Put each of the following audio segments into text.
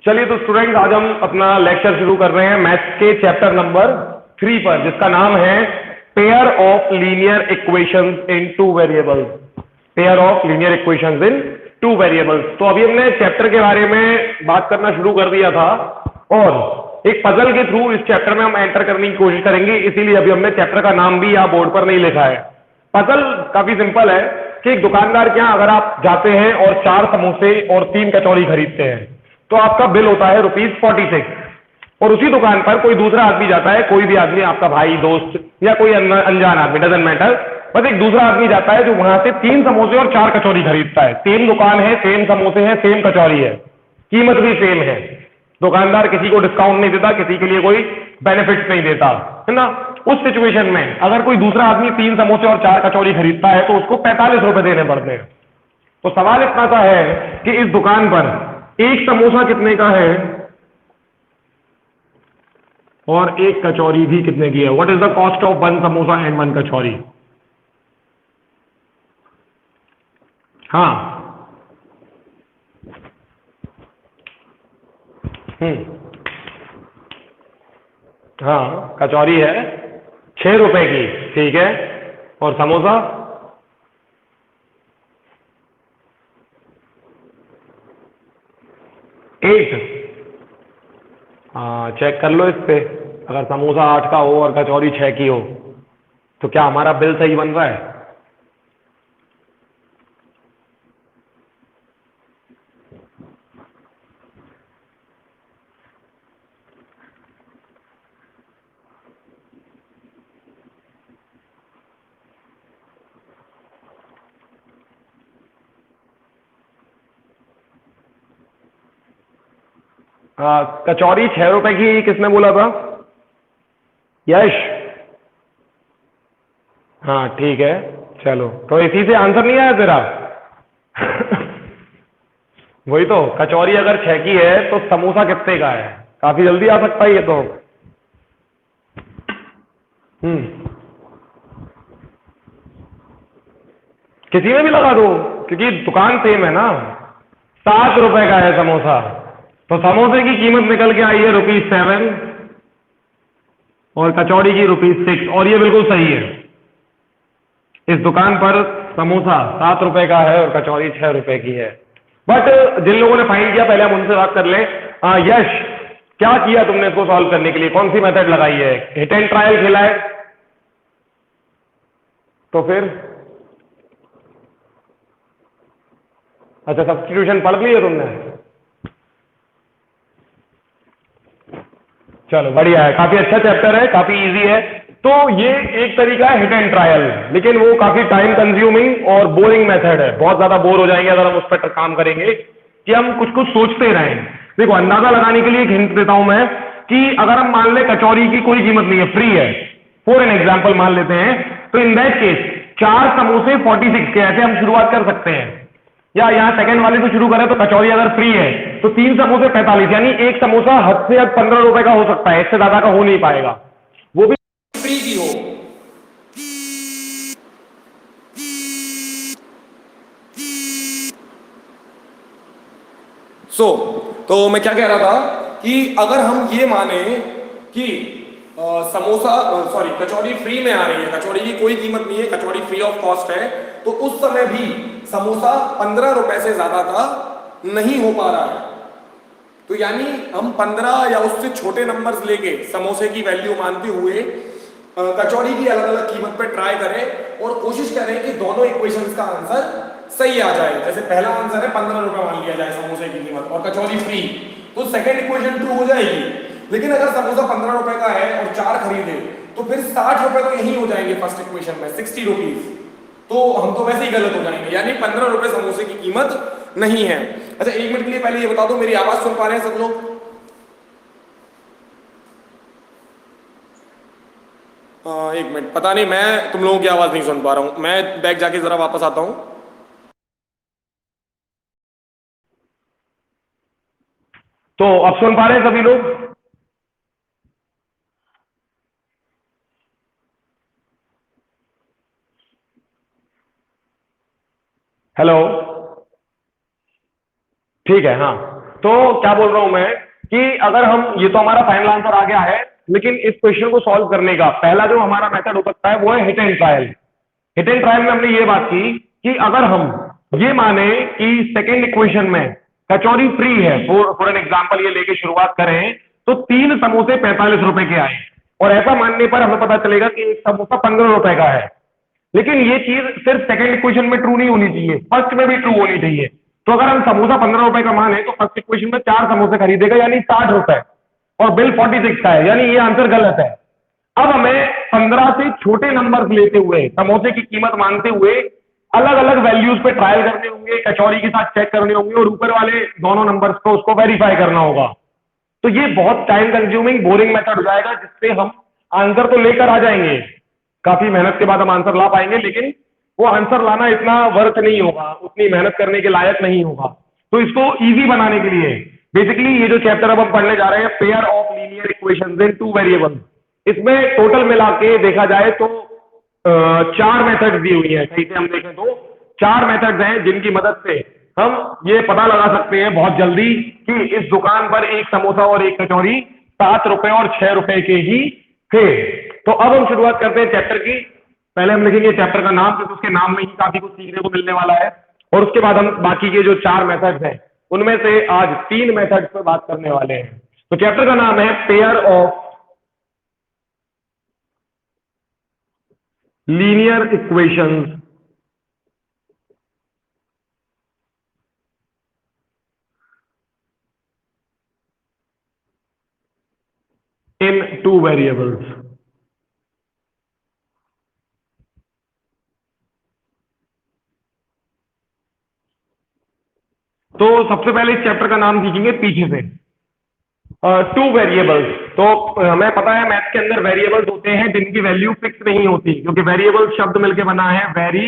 चलिए तो स्टूडेंट्स, आज हम अपना लेक्चर शुरू कर रहे हैं मैथ्स के चैप्टर नंबर 3 पर, जिसका नाम है pair of linear equations in two variables. Pair of linear equations in two variables. तो अभी हमने चैप्टर के बारे में बात करना शुरू कर दिया था और एक पजल के थ्रू इस चैप्टर में हम एंटर करने की कोशिश करेंगे, इसीलिए अभी हमने चैप्टर का नाम भी यहाँ बोर्ड पर नहीं लिखा है। पजल काफी सिंपल है कि एक दुकानदार के यहाँ अगर आप जाते हैं और 4 समोसे और 3 कचौड़ी खरीदते हैं तो आपका बिल होता है ₹46। और उसी दुकान पर कोई दूसरा आदमी जाता है, कोई भी आदमी, आपका भाई, दोस्त या कोई अनजान आदमी, डजंट मैटर, बस एक दूसरा आदमी जाता है जो वहां से 3 समोसे और 4 कचौरी खरीदता है। सेम दुकान है, सेम समोसे हैं, सेम कचौरी है, कीमत भी सेम है। दुकानदार किसी को डिस्काउंट नहीं देता, किसी के लिए कोई बेनिफिट नहीं देता, है ना। उस सिचुएशन में अगर कोई दूसरा आदमी 3 समोसे और 4 कचौरी खरीदता है तो उसको ₹45 देने पड़ते हैं। तो सवाल इतना सा है कि इस दुकान पर एक समोसा कितने का है और एक कचौरी भी कितने की है। What is the cost of 1 samosa and 1 कचौरी। हाँ, हाँ, कचौरी है ₹6 की, ठीक है, और समोसा 8। हाँ, चेक कर लो इस पे। अगर समोसा 8 का हो और कचौरी 6 की हो तो क्या हमारा बिल सही बन रहा है। कचौरी ₹6 की किसने बोला था। यश। हाँ ठीक है, चलो तो इसी से आंसर नहीं आया तेरा। वही तो, कचौरी अगर 6 की है तो समोसा कितने का है, काफी जल्दी आ सकता है ये तो। किसी में भी लगा दो क्योंकि दुकान सेम है ना। ₹7 का है समोसा, तो समोसे की कीमत निकल के आई है ₹7 और कचौड़ी की ₹6, और ये बिल्कुल सही है। इस दुकान पर समोसा ₹7 का है और कचौरी ₹6 की है। बट जिन लोगों ने फाइंड किया, पहले हम उनसे बात कर लें। यश, क्या किया तुमने इसको सॉल्व करने के लिए, कौन सी मेथड लगाई है। हिट एंड ट्रायल खेला है तो फिर अच्छा, सब्स्टिट्यूशन पढ़ ली है तुमने। चलो बढ़िया है, काफी अच्छा चैप्टर है, काफी इजी है। तो ये एक तरीका है हिट एंड ट्रायल, लेकिन वो काफी टाइम कंज्यूमिंग और बोरिंग मेथड है। बहुत ज्यादा बोर हो जाएंगे अगर हम उस पर काम करेंगे कि हम कुछ कुछ सोचते रहें। देखो, अंदाजा लगाने के लिए एक हिंट देता हूं मैं कि अगर हम मान ले कचौरी की कोई कीमत नहीं है, फ्री है, फॉर एन एग्जाम्पल मान लेते हैं, तो इन दैट केस 4 समोसे 46 के, ऐसे हम शुरुआत कर सकते हैं। या यहाँ सेकंड वाले से शुरू करें तो कचौरी अगर फ्री है तो 3 समोसे 45, यानी एक समोसा हद से हद ₹15 का हो सकता है, इससे ज्यादा का हो नहीं पाएगा, वो भी फ्री की हो। तो मैं क्या कह रहा था कि अगर हम ये माने कि कचौरी फ्री में आ रही है, कचौरी की कोई कीमत नहीं है, कचौरी फ्री ऑफ कॉस्ट है, तो उस समय भी समोसा ₹15 से ज्यादा का नहीं हो पा रहा है। तो यानी हम 15 या उससे छोटे नंबर्स लेके समोसे की वैल्यू मानते हुए कचौरी की अलग अलग कीमत पे ट्राई करें और कोशिश करें कि दोनों इक्वेशंस का आंसर सही आ जाए। जैसे पहला आंसर है ₹15 मान लिया जाए समोसे की कीमत और कचौरी फ्री, तो सेकंड इक्वेशन ट्रू हो जाएगी। लेकिन अगर समोसा ₹15 का है और 4 खरीदे तो फिर ₹60 तो यही हो जाएंगे फर्स्ट इक्वेशन में, ₹60। तो हम तो वैसे ही गलत हो जाएंगे, यानी ₹15 समोसे की कीमत नहीं है। अच्छा, 1 मिनट के लिए पहले ये बता दो, मेरी आवाज सुन पा रहे हैं सब लोग। 1 मिनट, पता नहीं मैं तुम लोगों की आवाज नहीं सुन पा रहा हूं, मैं बैग जाके जरा वापस आता हूं। तो अब सुन पा रहे हैं सभी लोग। हेलो, ठीक है। हाँ, तो क्या बोल रहा हूं मैं कि अगर हम, ये तो हमारा फाइनल आंसर आ गया है, लेकिन इस क्वेश्चन को सॉल्व करने का पहला जो हमारा मेथड हो सकता है वो है hit and trial. Hit and trial में हमने ये बात की कि अगर हम ये माने कि सेकेंड इक्वेशन में कचौरी फ्री है, फॉर एन एग्जाम्पल ये लेके शुरुआत करें, तो 3 समोसे 45 रुपए के आए, और ऐसा मानने पर हमें पता चलेगा कि एक समोसा 15 रुपए का है। लेकिन ये चीज सिर्फ सेकंड इक्वेशन में ट्रू नहीं होनी चाहिए, फर्स्ट में भी ट्रू होनी चाहिए। तो अगर हम समोसा 15 रुपए का माने तो फर्स्ट इक्वेशन में 4 समोसे खरीदेगा यानी 60 रुपए, और बिल 46 का है, यानी ये आंसर गलत है। अब हमें 15 से छोटे नंबर लेते हुए समोसे की कीमत मानते हुए अलग अलग वैल्यूज पे ट्रायल करने होंगे, कचौरी के साथ चेक करने होंगे, और ऊपर वाले दोनों नंबर्स को उसको वेरीफाई करना होगा। तो ये बहुत टाइम कंज्यूमिंग बोरिंग मेथड हो जाएगा, जिससे हम आंसर तो लेकर आ जाएंगे, काफी मेहनत के बाद हम आंसर ला पाएंगे, लेकिन वो आंसर लाना इतना वर्थ नहीं होगा, उतनी मेहनत करने के लायक नहीं होगा। तो इसको इजी बनाने के लिए बेसिकली ये जो चैप्टर अब हम पढ़ने जा रहे हैं, pair of linear equations in two variables, इसमें टोटल मिला के देखा जाए तो 4 मेथड्स दी हुई है। सही से हम देखें तो 4 मेथड्स हैं जिनकी मदद से हम ये पता लगा सकते हैं बहुत जल्दी कि इस दुकान पर एक समोसा और एक कचौरी 7 रुपए और 6 रुपए के ही थे। तो अब हम शुरुआत करते हैं चैप्टर की। पहले हम लिखेंगे चैप्टर का नाम, क्योंकि उसके नाम में ही काफी कुछ सीखने को मिलने वाला है, और उसके बाद हम बाकी के जो 4 मेथड्स हैं उनमें से आज 3 मेथड्स पर बात करने वाले हैं। तो चैप्टर का नाम है pair of linear equations in two variables. तो सबसे पहले इस चैप्टर का नाम सीखेंगे पीछे से, टू वेरिएबल्स। तो हमें पता है मैथ के अंदर वेरिएबल्स होते हैं जिनकी वैल्यू फिक्स नहीं होती, क्योंकि वेरिएबल शब्द मिलकर बना है वेरी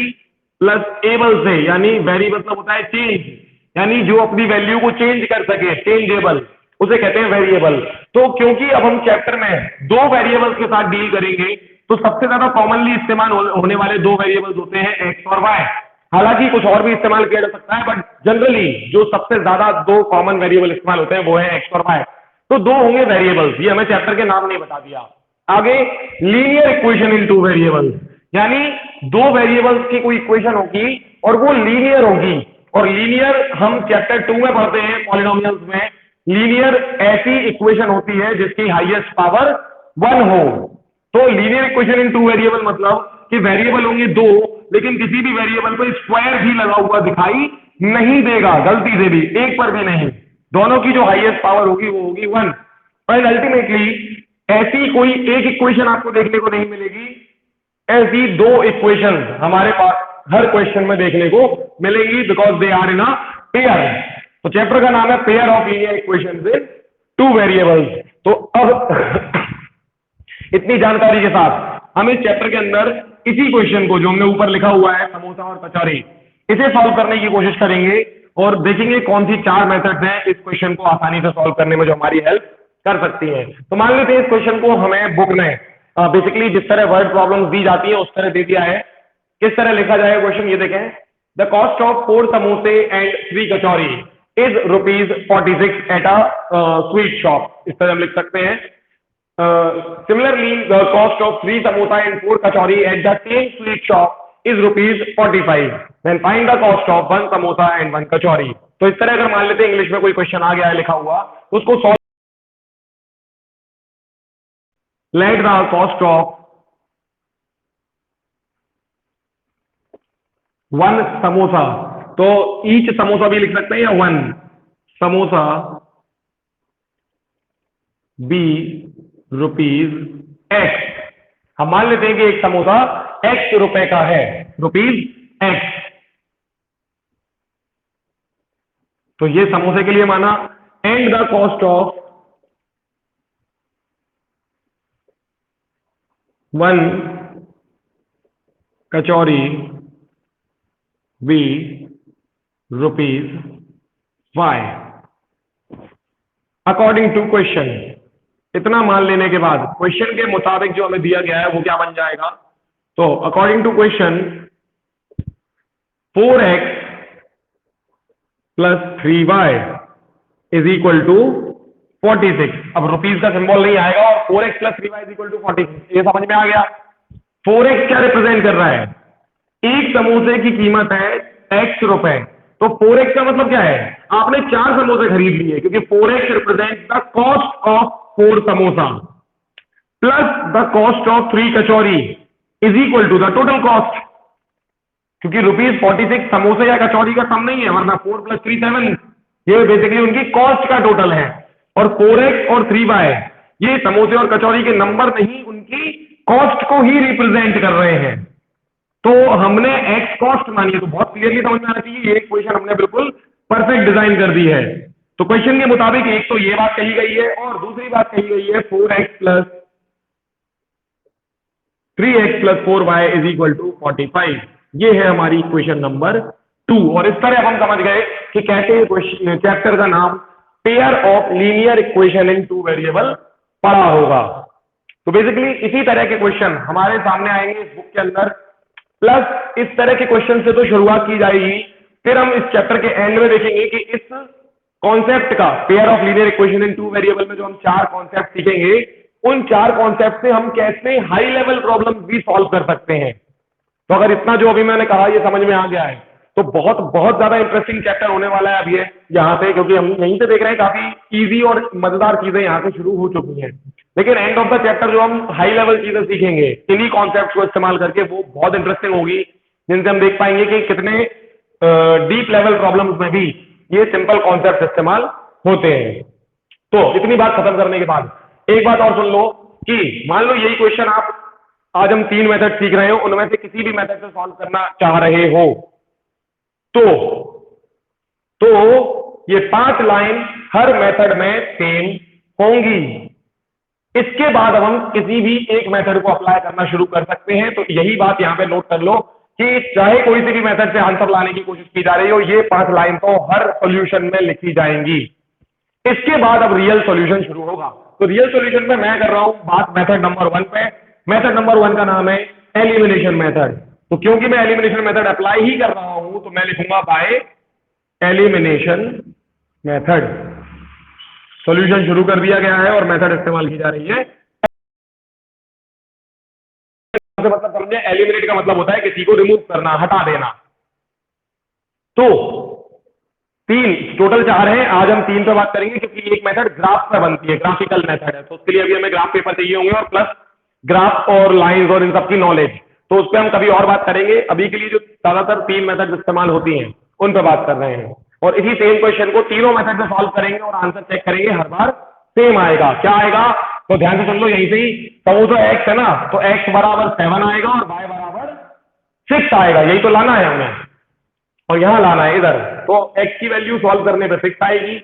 प्लस एबल से, यानी वेरी मतलब होता है चेंज, यानी जो अपनी वैल्यू को चेंज कर सके, चेंजेबल, उसे कहते हैं वेरिएबल। तो क्योंकि अब हम चैप्टर में 2 वेरिएबल्स के साथ डील करेंगे, तो सबसे ज्यादा कॉमनली इस्तेमाल होने वाले 2 वेरिएबल्स होते हैं एक्स और वाई। हालांकि कुछ और भी इस्तेमाल किया जा सकता है, बट जनरली जो सबसे ज्यादा 2 कॉमन वेरिएबल इस्तेमाल होते हैं वो है एक्स और वाई। तो 2 होंगे वेरिएबल्स, ये हमें चैप्टर के नाम नहीं बता दिया। आगे linear equation in two variables, यानी 2 वेरिएबल्स की कोई इक्वेशन होगी और वो लीनियर होगी। और लीनियर हम चैप्टर 2 में पढ़ते हैं पॉलिनोमियल्स में। लीनियर ऐसी इक्वेशन होती है जिसकी हाईएस्ट पावर 1 हो। तो linear equation in two variable मतलब कि वेरिएबल होंगे 2, लेकिन किसी भी वेरिएबल पर स्क्वायर भी लगा हुआ दिखाई नहीं देगा, गलती से भी एक पर भी नहीं। दोनों की जो हाईएस्ट पावर होगी वो होगी 1। और अल्टीमेटली ऐसी कोई एक इक्वेशन आपको देखने को नहीं मिलेगी, ऐसी 2 इक्वेशन हमारे पास हर क्वेश्चन में देखने को मिलेंगी, because they are in a pair. तो चैप्टर का नाम है pair of linear equations in two variables. तो अब इतनी जानकारी के साथ हम इस चैप्टर के अंदर इसी क्वेश्चन को जो हमने ऊपर लिखा हुआ है समोसा और कचौरी, इसे सॉल्व करने की कोशिश करेंगे और देखेंगे कौन सी 4 मेथड्स हैं इस क्वेश्चन को आसानी से सॉल्व करने में जो हमारी हेल्प कर सकती हैं। तो मान लेते हैं इस क्वेश्चन को हमें बुक ने बेसिकली जिस तरह वर्ड प्रॉब्लम्स दी जाती है उस तरह दे दिया है। किस तरह लिखा जाएगा क्वेश्चन, ये देखें। द कॉस्ट ऑफ 4 समोसे and 3 kachori is ₹46 at a sweet shop. इस तरह हम लिख सकते हैं। Similarly, the cost of 3 samosa and 4 kachori at the same sweet shop is ₹45. Then find the cost of 1 samosa and 1 kachori. तो इस तरह अगर मान लेते हैं इंग्लिश में कोई क्वेश्चन आ गया है लिखा हुआ, तो उसको solve. Let the cost of 1 samosa, तो ईच समोसा भी लिख सकते हैं या 1 समोसा बी ₹X। हम मान लेते हैं कि एक समोसा X रुपए का है, ₹X। तो ये समोसे के लिए माना। And the cost of 1 kachori be ₹Y according to question. इतना मान लेने के बाद क्वेश्चन के मुताबिक जो हमें दिया गया है वो क्या बन जाएगा, तो according to question 4x + 3y is equal to 46। अब रुपीज का सिंबल नहीं आएगा और 4x plus 3y is equal to 46। ये समझ में आ गया। 4x क्या रिप्रेजेंट कर रहा है? एक समोसे की कीमत है x रुपए, तो 4x का मतलब क्या है? आपने 4 समोसे खरीद लिए, क्योंकि 4x represent the cost of 4 samosa plus the cost of 3 kachori is equal to the total cost. क्योंकि रुपीज 46 समोसे या कचौरी का सम नहीं है, वरना 4 प्लस 3 7, ये बेसिकली उनकी कॉस्ट का टोटल है। और 4x और 3y ये समोसे और कचौरी के नंबर नहीं, उनकी कॉस्ट को ही रिप्रेजेंट कर रहे हैं। तो हमने x कॉस्ट मानी है, तो बहुत क्लियरली समझ में आना चाहिए। ये क्वेश्चन हमने बिल्कुल परफेक्ट डिजाइन कर दी है। तो क्वेश्चन के मुताबिक एक तो ये बात कही गई है और दूसरी बात कही गई है 4x plus 3x plus 4y is equal to 45। ये है हमारी इक्वेशन नंबर 2। और इस तरह हम समझ गए कि कैसे चैप्टर का नाम pair of linear equation in two variable पढ़ा होगा। तो बेसिकली इसी तरह के क्वेश्चन हमारे सामने आएंगे इस बुक के अंदर, प्लस इस तरह के क्वेश्चन से तो शुरुआत की जाएगी, फिर हम इस चैप्टर के एंड में देखेंगे कि इस कॉन्सेप्ट का pair of linear equation in two variable में जो हम 4 कॉन्सेप्ट सीखेंगे, उन 4 कॉन्सेप्ट से हम कैसे हाई लेवल प्रॉब्लम भी सॉल्व कर सकते हैं। तो अगर इतना जो अभी मैंने कहा ये समझ में आ गया है, तो बहुत बहुत ज्यादा इंटरेस्टिंग चैप्टर होने वाला है अभी यहाँ से, क्योंकि हम यहीं से देख रहे हैं काफी इजी और मजेदार चीजें यहाँ से शुरू हो चुकी हैं। लेकिन एंड ऑफ द चैप्टर जो हम हाई लेवल चीजें सीखेंगे इन्हीं कॉन्सेप्ट को इस्तेमाल करके, वो बहुत इंटरेस्टिंग होगी, जिनसे हम देख पाएंगे कि कितने डीप लेवल प्रॉब्लम्स में भी ये सिंपल कॉन्सेप्ट इस्तेमाल होते हैं। तो इतनी बात खत्म करने के बाद एक बात और सुन लो कि मान लो यही क्वेश्चन आप, आज हम 3 मेथड सीख रहे हो, उनमें से किसी भी मेथड से सॉल्व करना चाह रहे हो, तो ये 5 लाइन हर मेथड में सेम होंगी। इसके बाद अब हम किसी भी एक मेथड को अप्लाई करना शुरू कर सकते हैं। तो यही बात यहां पे नोट कर लो कि चाहे कोई सी भी मेथड से आंसर लाने की कोशिश की जा रही हो, ये 5 लाइन तो हर सॉल्यूशन में लिखी जाएंगी। इसके बाद अब रियल सॉल्यूशन शुरू होगा। तो रियल सॉल्यूशन में मैं कर रहा हूं बात मेथड नंबर 1 पे। मेथड नंबर 1 का नाम है एलिमिनेशन मेथड। तो क्योंकि मैं एलिमिनेशन मेथड अप्लाई ही कर रहा हूं, तो मैं लिखूंगा बाय एलिमिनेशन मेथड। सॉल्यूशन शुरू कर दिया गया है और मेथड इस्तेमाल की जा रही है। मतलब समझे, एलिमिनेट का मतलब होता है किसी को रिमूव करना, हटा देना। तो 3 टोटल 4 है, आज हम 3 पे बात करेंगे, क्योंकि एक मेथड ग्राफ पे बनती है, ग्राफिकल मेथड है। तो उसके लिए अभी हमें ग्राफ पेपर चाहिए होंगे और प्लस ग्राफ और लाइंस और इन सबकी नॉलेज, तो उस पर हम कभी और बात करेंगे। अभी के लिए जो ज्यादातर 3 मेथड इस्तेमाल होती हैं उन पर बात कर रहे हैं। और इसी सेम क्वेश्चन को तीनों मेथड में सॉल्व करेंगे और आंसर चेक करेंगे, हर बार सेम आएगा। क्या आएगा? तो ध्यान से सुन लो, यहीं से ही समोसा x है ना, तो x बराबर 7 आएगा और y बराबर 6 आएगा। यही तो लाना है हमें, और यहां लाना है इधर। तो x की वैल्यू सॉल्व करने पे 6 आएगी,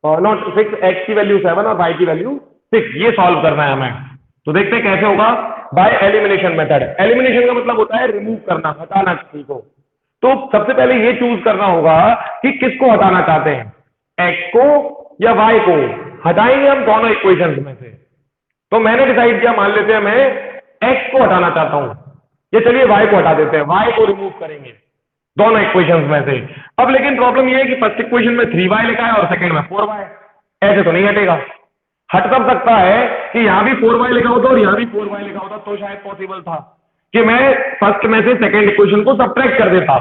और नॉट 6, x की वैल्यू 7 और y की वैल्यू 6, ये सॉल्व करना है हमें। तो देखते हैं कैसे होगा बाय एलिमिनेशन मेथड। एलिमिनेशन का मतलब होता है रिमूव करना, हटाना किसी को। तो सबसे पहले ये चूज करना होगा कि किसको हटाना चाहते हैं, x को या y को। हटाएंगे हम दोनों इक्वेशंस में से। तो मैंने डिसाइड किया, मान लेते हैं मैं x को हटाना चाहता हूं, ये चलिए y को हटा देते हैं, y को रिमूव करेंगे दोनों इक्वेशंस में से। अब लेकिन प्रॉब्लम ये है कि फर्स्ट इक्वेशन में 3y लिखा है और सेकंड में 4y, ऐसे तो नहीं हटेगा। हट तब सकता है कि यहां भी 4y लिखा होता और यहां भी 4y लिखा होता, तो शायद पॉसिबल था कि मैं फर्स्ट में से सेकंड इक्वेशन को सब्ट्रैक्ट कर देता।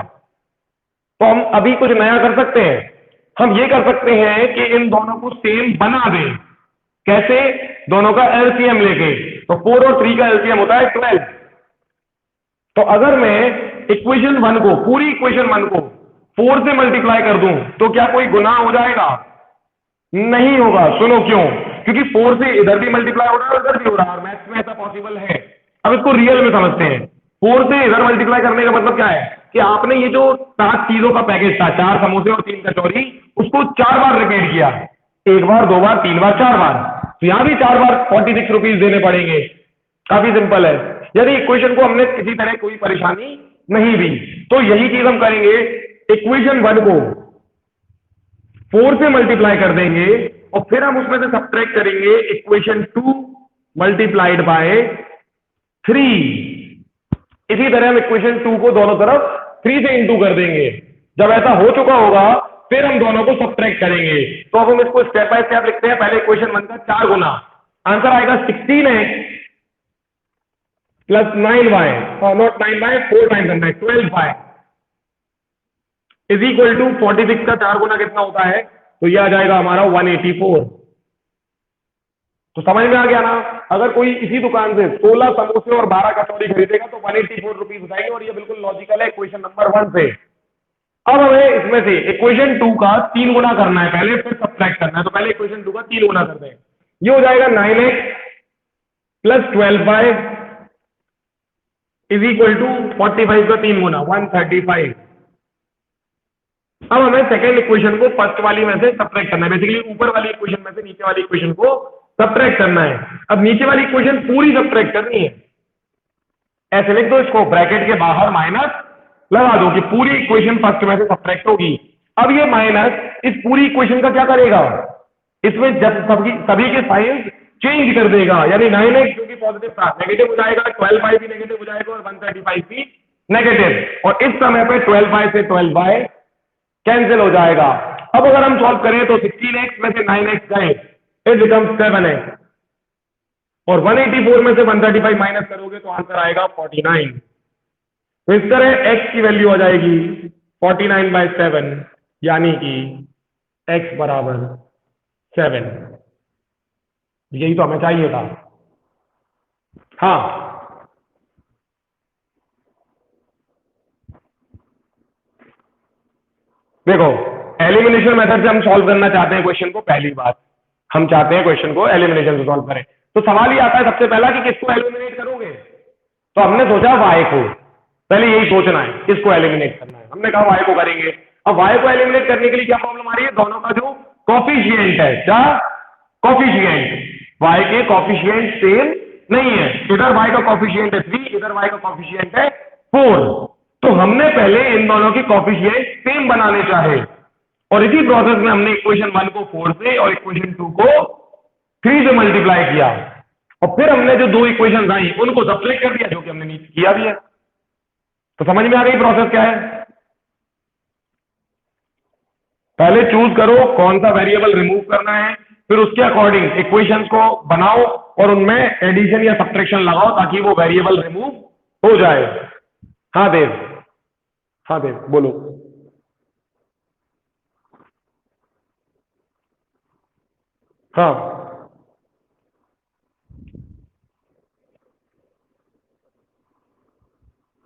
तो हम अभी कुछ नया कर सकते हैं, हम ये कर सकते हैं कि इन दोनों को सेम बना दें। कैसे? दोनों का एलसीएम लेके। तो 4 और 3 का एलसीएम होता है 12। तो अगर मैं इक्वेशन 1 को, पूरी इक्वेशन 1 को 4 से मल्टीप्लाई कर दूं, तो क्या कोई गुनाह हो जाएगा? नहीं होगा। सुनो क्यों? क्योंकि 4 से इधर भी मल्टीप्लाई हो रहा है और इधर भी हो रहा है, मैथ्स में ऐसा पॉसिबल है। अब इसको रियल में समझते हैं। 4 से इधर मल्टीप्लाई करने का मतलब क्या है कि आपने ये जो 7 चीजों का पैकेज था, 4 समोसे और 3 कचौरी, उसको 4 बार रिपीट किया, 1 बार 2 बार 3 बार 4 बार। तो यहां भी 4 बार 46 रुपीज देने पड़ेंगे। काफी सिंपल है। यदि इक्वेशन को हमने किसी तरह कोई परेशानी नहीं दी, तो यही चीज हम करेंगे, इक्वेशन 1 को 4 से मल्टीप्लाई कर देंगे और फिर हम उसमें से सब्ट्रैक्ट करेंगे इक्वेशन 2 मल्टीप्लाइड बाय 3। इसी तरह हम इक्वेशन 2 को दोनों तरफ 3 से इंटू कर देंगे। जब ऐसा हो चुका होगा फिर हम दोनों को सब्ट्रैक्ट करेंगे। तो अब हम इसको स्टेप बाय स्टेप लिखते हैं। पहले इक्वेशन 1 का 4 गुना, आंसर आएगा 16x प्लस 9y, और not 9y, 4 times 100, 12y is equal to 46 का 4 गुना कितना होता है, तो ये आ जाएगा हमारा 184। तो समझ में आ गया ना। अगर कोई इसी दुकान से 16 समोसे और 12 कचौड़ी खरीदेगा तो 184 रुपीज हो जाएंगे, और ये बिल्कुल लॉजिकल है इक्वेशन नंबर 1 से। अब हमें इसमें से इक्वेशन 2 का 3 गुना करना है पहले, फिर सब्ट्रैक्ट करना है। तो पहले इक्वेशन 2 का 3 गुना करते हैं। ये हो जाएगा 9x plus 12y is equal to 45 का 3 गुना 135। अब हमें सेकेंड इक्वेशन को फर्स्ट वाली में से सब्ट्रैक्ट करना है। बेसिकली ऊपर वाली इक्वेशन में से नीचे वाली इक्वेशन को सब्ट्रैक्ट करना है। अब नीचे वाली इक्वेशन पूरी सब्ट्रैक्ट करनी है, ऐसे लिख दो इसको, ब्रैकेट के बाहर माइनस लगा दो कि पूरी इक्वेशन फर्स्ट में से सब्ट्रैक्ट होगी। अब ये माइनस इस पूरी इक्वेशन का क्या करेगा, इसमें जब सभी के साइन चेंज कर देगा, यानी 9x जो कि पॉजिटिव था नेगेटिव हो जाएगा, 12y भी नेगेटिव हो जाएगा और 135 भी नेगेटिव। और इस समय पे 12y से 12y कैंसिल हो जाएगा। अब अगर हम सॉल्व करें तो 16x में से 9x गए, इट बिकम्स 7x, और 184 में से 135 माइनस करोगे तो आंसर आएगा 49। तो इस तरह x की वैल्यू आ जाएगी 49/7, यानी कि x बराबर 7। यही तो हमें चाहिए था। हाँ, देखो एलिमिनेशन मेथड से हम सॉल्व करना चाहते हैं क्वेश्चन को। पहली बात हम चाहते हैं क्वेश्चन को एलिमिनेशन से सॉल्व करें, तो सवाल ये आता है सबसे पहला कि किसको एलिमिनेट करोगे। तो हमने सोचा y को, पहले यही सोचना है किसको एलिमिनेट करना है। हमने कहा y को करेंगे। अब y को एलिमिनेट करने के लिए क्या प्रॉब्लम आ रही है, दोनों का जो कॉफिशिएंट है, क्या कॉफिशिएंट, y के कॉफिशिएंट सेम नहीं है। इधर y का कॉफिशिएंट है 3, इधर y का कॉफिशिएंट है 4। तो हमने पहले इन दोनों के कॉफिशिएंट सेम बनाने चाहे, और इसी प्रोसेस में हमने इक्वेशन 1 को 4 से और इक्वेशन 2 को 3 से मल्टीप्लाई किया, और फिर हमने जो दो इक्वेशन आई उनको सब्ट्रैक्ट कर दिया, जो कि हमने नीचे किया भी है। तो समझ में आ गई प्रोसेस क्या है। पहले चूज करो कौन सा वेरिएबल रिमूव करना है, फिर उसके अकॉर्डिंग इक्वेशंस को बनाओ और उनमें एडिशन या सब्ट्रैक्शन लगाओ ताकि वो वेरिएबल रिमूव हो जाए। हाँ देव, हाँ देव बोलो। हाँ,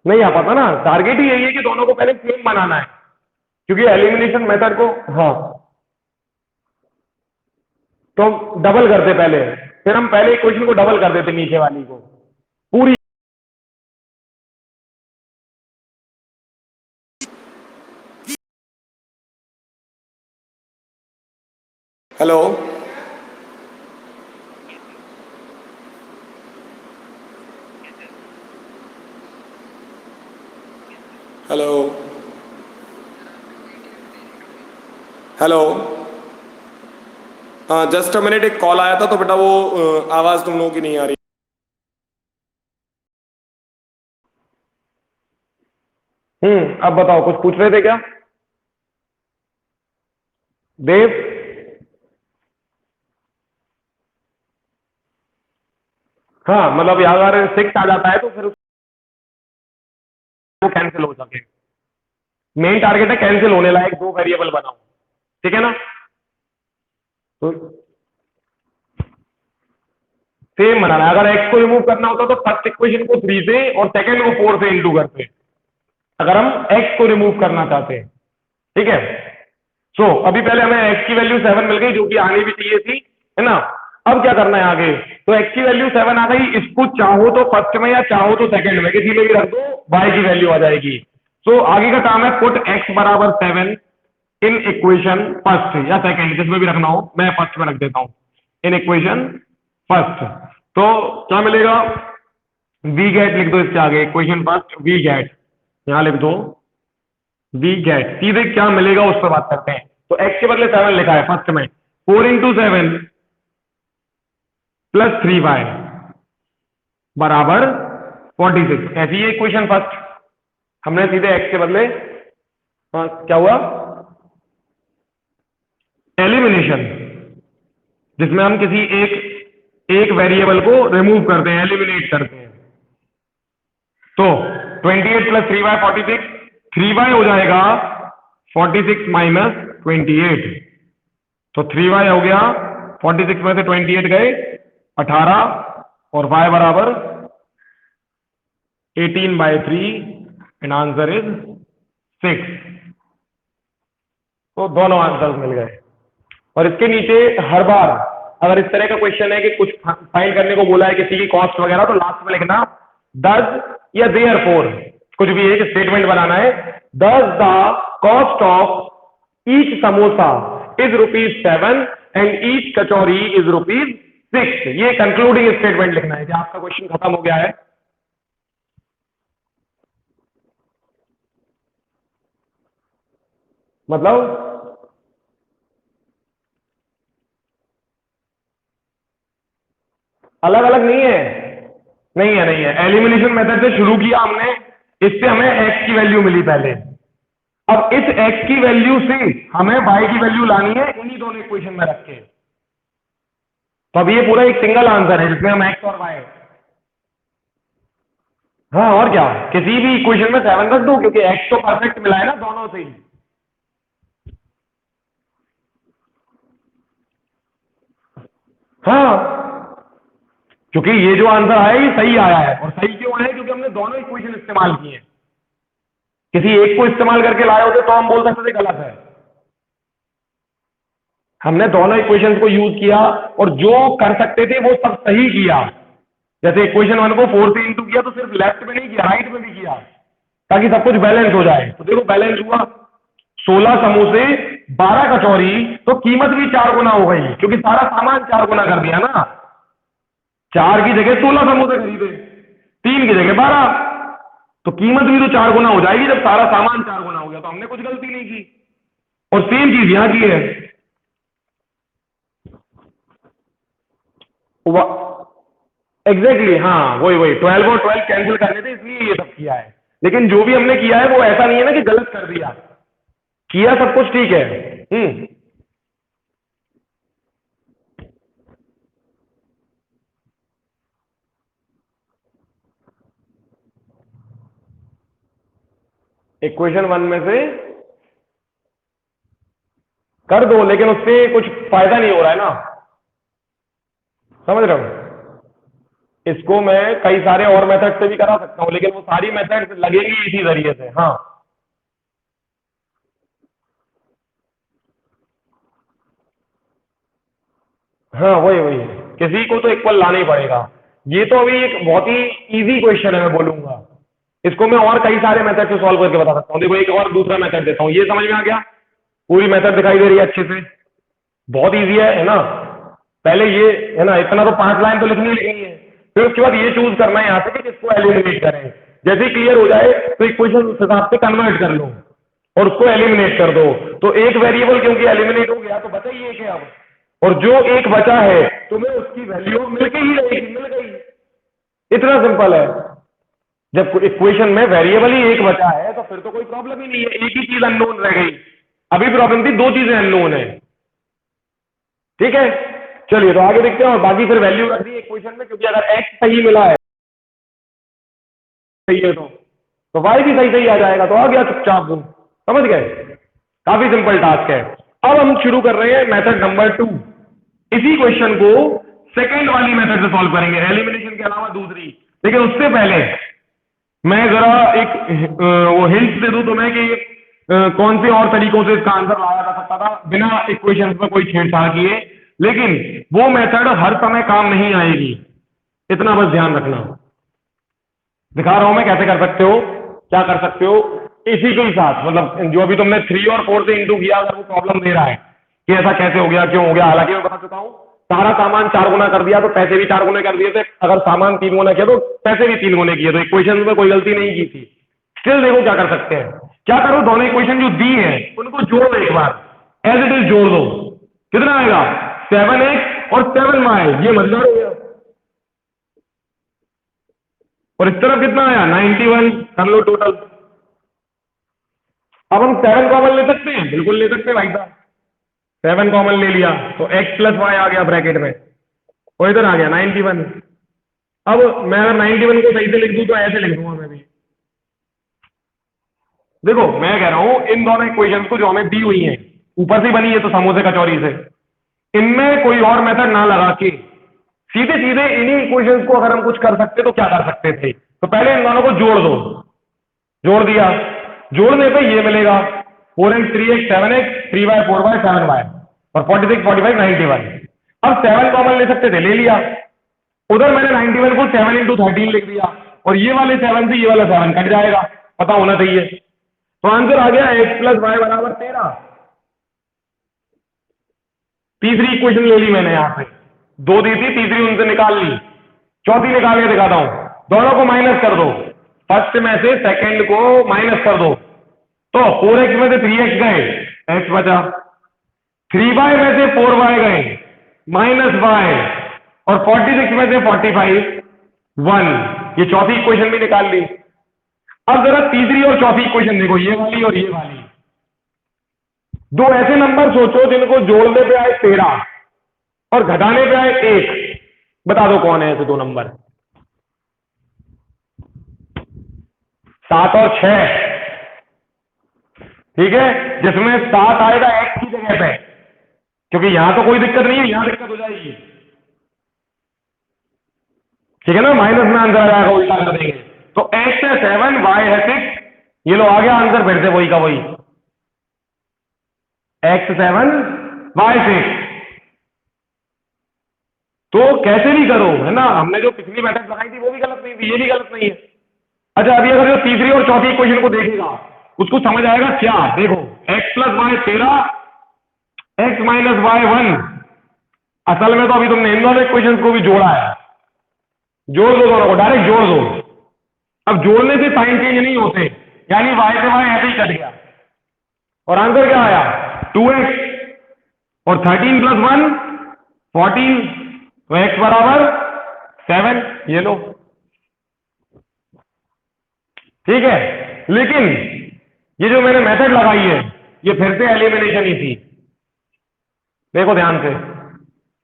नहीं आ पाता ना, टारगेट ही यही है कि दोनों को पहले सेम बनाना है, क्योंकि एलिमिनेशन मेथड को, हाँ तो डबल करते पहले, फिर हम पहले इक्वेशन को डबल कर देते नीचे वाली को पूरी। हेलो, हेलो, हेलो, हाँ जस्ट अ मिनट, एक कॉल आया था तो बेटा वो आवाज तुम लोगों की नहीं आ रही। अब बताओ, कुछ पूछ रहे थे क्या देव। हाँ मतलब अगर 6 आ जाता है तो फिर वो कैंसिल हो सके। मेन टारगेट है कैंसिल होने लायक दो वेरिएबल बनाओ, ठीक है ना। तो सेम बनाना है। अगर एक्स को रिमूव करना होता तो फर्स्ट इक्वेशन को 3 से और सेकंड को 4 से इंटू करते, अगर हम एक्स को रिमूव करना चाहते हैं, ठीक है। सो अभी पहले हमें एक्स की वैल्यू 7 मिल गई, जो कि आनी भी चाहिए थी, है ना। अब क्या करना है आगे, तो एक्स की वैल्यू 7 आ गई, इसको चाहो तो फर्स्ट में या चाहो तो सेकंड में, किसी में भी रख दो, वाई की वैल्यू आ जाएगी। सो आगे का काम है पुट एक्स बराबर 7 इन इक्वेशन फर्स्ट या सेकंड, जिसमें भी रखना हो, मैं फर्स्ट में रख देता हूं, इन इक्वेशन फर्स्ट। तो क्या मिलेगा, वी गेट लिख दो इसके आगे, इक्वेशन फर्स्ट वी गेट, यहां लिख दो वी गेट। सीधे क्या मिलेगा उस पर बात करते हैं। तो एक्स के बदले 7 लिखा है फर्स्ट में, 4 इंटू 7 प्लस 3y बराबर 46, ऐसी है इक्वेशन फर्स्ट। हमने सीधे एक्स के बदले, हाँ क्या हुआ, एलिमिनेशन, जिसमें हम किसी एक वेरिएबल को रिमूव करते हैं, एलिमिनेट करते हैं। तो 28 प्लस 3y 46, 3y हो जाएगा 46 माइनस 28, तो 3y हो गया 46 में से 28 गए 18 और y बराबर 18/3 एंड आंसर इज 6। तो दोनों आंसर्स मिल गए। और इसके नीचे हर बार अगर इस तरह का क्वेश्चन है कि कुछ फाइंड करने को बोला है किसी की कॉस्ट वगैरह, तो लास्ट में लिखना डज या देयरफॉर, कुछ भी एक स्टेटमेंट बनाना है। Does the cost of each samosa is ₹7 and each kachori is ₹6। ये कंक्लूडिंग स्टेटमेंट लिखना है कि आपका क्वेश्चन खत्म हो गया है। मतलब अलग अलग नहीं है, नहीं है। एलिमिनेशन मेथड से शुरू किया हमने, इससे हमें x की वैल्यू मिली पहले। अब इस x की वैल्यू से हमें y की वैल्यू लानी है इन्हीं दोनों इक्वेशन में रख के। तो अब ये पूरा एक सिंगल आंसर है जिसमें हम x और y, हाँ और क्या, किसी भी इक्वेशन में 7 रख दो क्योंकि x तो परफेक्ट मिला है ना दोनों से ही। हाँ, क्योंकि ये जो आंसर आया ये सही आया है, और सही क्यों आया क्योंकि हमने दोनों इक्वेशन इस्तेमाल किए हैं। किसी एक को इस्तेमाल करके लाए होते तो हम बोल सकते थे गलत है। हमने दोनों इक्वेशंस को यूज किया और जो कर सकते थे वो सब सही किया। जैसे इक्वेशन 1 को 4 से इंटू किया तो सिर्फ लेफ्ट में नहीं किया, राइट में भी किया, ताकि सब कुछ बैलेंस हो जाए। तो देखो बैलेंस हुआ, 16 समोसे 12 कचौरी, तो कीमत भी 4 गुना हो गई क्योंकि सारा सामान 4 गुना कर दिया ना। 4 की जगह 16 समोसे खरीदे, 3 की जगह 12, तो कीमत भी तो 4 गुना हो जाएगी जब सारा सामान 4 गुना हो गया। तो हमने कुछ गलती नहीं की। और सेम चीज यहां की है, एग्जैक्टली हाँ, वही 12 और 12 कैंसिल करने थे इसलिए ये सब किया है। लेकिन जो भी हमने किया है वो ऐसा नहीं है ना कि गलत कर दिया, किया सब कुछ ठीक है। इक्वेशन 1 में से कर दो, लेकिन उससे कुछ फायदा नहीं हो रहा है ना, समझ रहे हो। इसको मैं कई सारे और मेथड से भी करा सकता हूं, लेकिन वो सारी मेथड लगेंगी इसी जरिए से। हाँ हाँ, वही किसी को तो इक्वल लाना ही पड़ेगा। ये तो अभी एक बहुत ही इजी क्वेश्चन है, मैं बोलूंगा इसको मैं और कई सारे मेथड से सॉल्व करके बता सकता हूँ। देखो एक और दूसरा मेथड देता हूँ, ये समझ में आ गया, पूरी मेथड दिखाई दे रही है अच्छे से, बहुत इजी है ना। पहले ये है ना, इतना तो 5 लाइन तो लिखनी है, फिर उसके बाद ये चूज करना है यहाँ से कि किसको एलिमिनेट करें। जैसे ही क्लियर हो जाए तो इक्वेशन उस हिसाब से कन्वर्ट कर लो और उसको एलिमिनेट कर दो। तो एक वेरिएबल क्योंकि एलिमिनेट हो गया तो बचा ही एक है अब, और जो एक बचा है तुम्हें उसकी वैल्यू मिल के ही रहेगी, मिल गई, इतना सिंपल है। जब इक्वेशन में वेरिएबल ही एक बचा है तो फिर तो कोई प्रॉब्लम ही नहीं है, एक ही चीज अननोन रह गई। अभी प्रॉब्लम थी 2 चीजें अननोन है, ठीक है। चलिए तो आगे देखते हैं, और बाकी फिर वैल्यू रख दी इक्वेशन में, क्योंकि अगर x सही मिला है सही है तो y भी सही सही आ जाएगा, तो आ गया चुपचाप तुम, समझ गए। काफी सिंपल टास्क है। अब हम शुरू कर रहे हैं मेथड नंबर 2। इसी क्वेश्चन को सेकंड वाली मेथड से सॉल्व करेंगे, एलिमिनेशन के अलावा दूसरी। लेकिन उससे पहले मैं जरा एक वो हिंट दे दूं तुम्हें कि कौन से और तरीकों से इसका आंसर लाया जा सकता था बिना इक्वेशंस में कोई छेड़छाड़ किए। लेकिन वो मेथड हर समय काम नहीं आएगी, इतना बस ध्यान रखना। दिखा रहा हूं मैं कैसे कर सकते हो, क्या कर सकते हो इसी के साथ। मतलब जो अभी तुमने 3 और 4 से इंटू किया, अगर वो प्रॉब्लम दे रहा है कि ऐसा कैसे हो गया, क्यों हो गया, हालांकि मैं बता चुका हूं, सारा सामान 4 गुना कर दिया तो पैसे भी 4 गुने कर दिए थे, अगर सामान 3 गुना किया तो पैसे भी 3 गुने किए, तो इक्वेशन में कोई गलती नहीं की थी। स्टिल देखो क्या कर सकते हैं, क्या करो, दोनों इक्वेशन जो दी है उनको जोड़ो एक बार, एज इट इज जोड़ दो। कितना आएगा, 7x और 7y, ये मजेदार हो गया। और इस तरफ कितना आया, 91, कर लो टोटल। अब हम 7 कॉमन ले सकते हैं, बिल्कुल ले सकते हैं भाई साहब। 7 कॉमन ले लिया तो x प्लस वाई आ गया ब्रैकेट में, और इधर आ गया 91। अब मैं अगर 91 को सही से लिख दूं तो ऐसे लिख दूंगा मैं भी। देखो मैं कह रहा हूं इन दोनों इक्वेशंस को जो हमें दी हुई हैं, ऊपर से बनी है तो समोसे कचौरी से, इनमें कोई और मेथड ना लगा के सीधे सीधे इन्हीं इक्वेशंस को अगर हम कुछ कर सकते तो क्या कर सकते थे? तो पहले इन दोनों को जोड़ दो। जोड़ दिया, जोड़ने पे ये मिलेगा 4x 3x 7x 3y 4y 7y और 46 45 91। अब 7 कॉमन ले सकते थे, ले लिया। उधर मैंने 91 को 7 इंटू 13 लिख दिया, और ये वाले 7 से ये वाला 7 कट जाएगा, पता होना चाहिए। तो आंसर आ गया x प्लस वाई बराबर 13। तीसरी इक्वेशन ले ली मैंने, यहां पे दो दी थी, तीसरी उनसे निकाल ली, चौथी निकाल के दिखाता हूं। दोनों को माइनस कर दो, फर्स्ट में से सेकंड को माइनस कर दो, तो 4x में से 3x गए, x बचा। 3y में से 4y गए, माइनस y, और 46 में से 45 1। ये चौथी इक्वेशन भी निकाल ली। अब जरा तीसरी और चौथी इक्वेशन देखो, ये वाली और ये वाली। दो ऐसे नंबर सोचो जिनको जोड़ने पे आए 13 और घटाने पे आए 1। बता दो कौन है ऐसे दो नंबर? 7 और 6, ठीक है, जिसमें 7 आएगा x की जगह पे, क्योंकि यहां तो कोई दिक्कत नहीं है, यहां दिक्कत हो जाएगी, ठीक है ना, माइनस में आंसर आ जाएगा, उल्टा कर देंगे। तो x है 7, y है 6, ये लो आ गया आंसर फिर से वही का वही, x 7 y 6। तो कैसे भी करो, है ना, हमने जो पिछली मेथड लगाई थी वो भी गलत नहीं थी, ये भी गलत नहीं है। अच्छा अभी अगर जो तीसरी और चौथी इक्वेशन को देखेगा उसको समझ आएगा क्या? देखो x plus Y 13, x minus Y 1। असल में तो अभी तुमने इन दोनों इक्वेशन को भी जोड़ा है, जोड़ दो दोनों को, डायरेक्ट जोड़ दो। अब जोड़ने से साइन चेंज नहीं होते, यानी y से y ऐसे ही कट गया, और आंसर क्या आया 2x, और 13 प्लस 1 14, तो x बराबर 7, ये लो, ठीक है। लेकिन ये जो मैंने मेथड लगाई है ये फिर से एलिमिनेशन ही थी। देखो ध्यान से,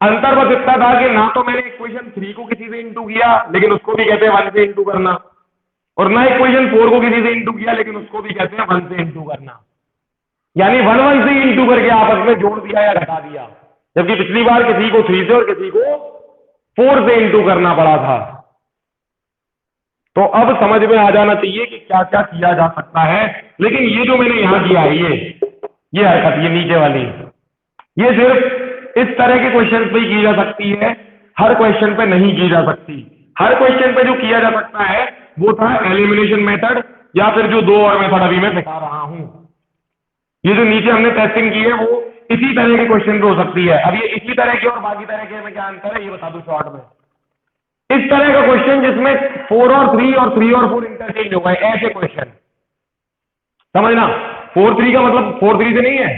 अंतर बस इतना था कि ना तो मैंने इक्वेशन 3 को किसी से इंटू किया, लेकिन उसको भी कहते हैं 1 से इंटू करना, और ना इक्वेशन 4 को किसी से इंटू किया, लेकिन उसको भी कहते हैं 1 से इंटू करना। यानी 1 1 से इंटू करके आपस में जोड़ दिया या घटा दिया, जबकि पिछली बार किसी को 3 से और किसी को 4 से इंटू करना पड़ा था। तो अब समझ में आ जाना चाहिए कि क्या क्या किया जा सकता है। लेकिन ये जो मैंने यहां किया है, ये हरकत, ये नीचे वाली, ये सिर्फ इस तरह के क्वेश्चन पे ही की जा सकती है, हर क्वेश्चन पे नहीं की जा सकती। हर क्वेश्चन पे जो किया जा सकता है वो था एलिमिनेशन मेथड, या फिर जो दो और मेथड अभी मैं सिखा रहा हूं। ये जो नीचे हमने टेस्टिंग की है वो इसी तरह के क्वेश्चन पे हो सकती है। अब ये इसी तरह के और बाकी तरह के में क्या अंतर है ये बता दूं शॉर्ट में। इस तरह का क्वेश्चन जिसमें 4 और 3 और 3 और 4 इंटरचेंज हो गए, ऐसे क्वेश्चन समझना। 4 3 का मतलब 4 3 से नहीं है,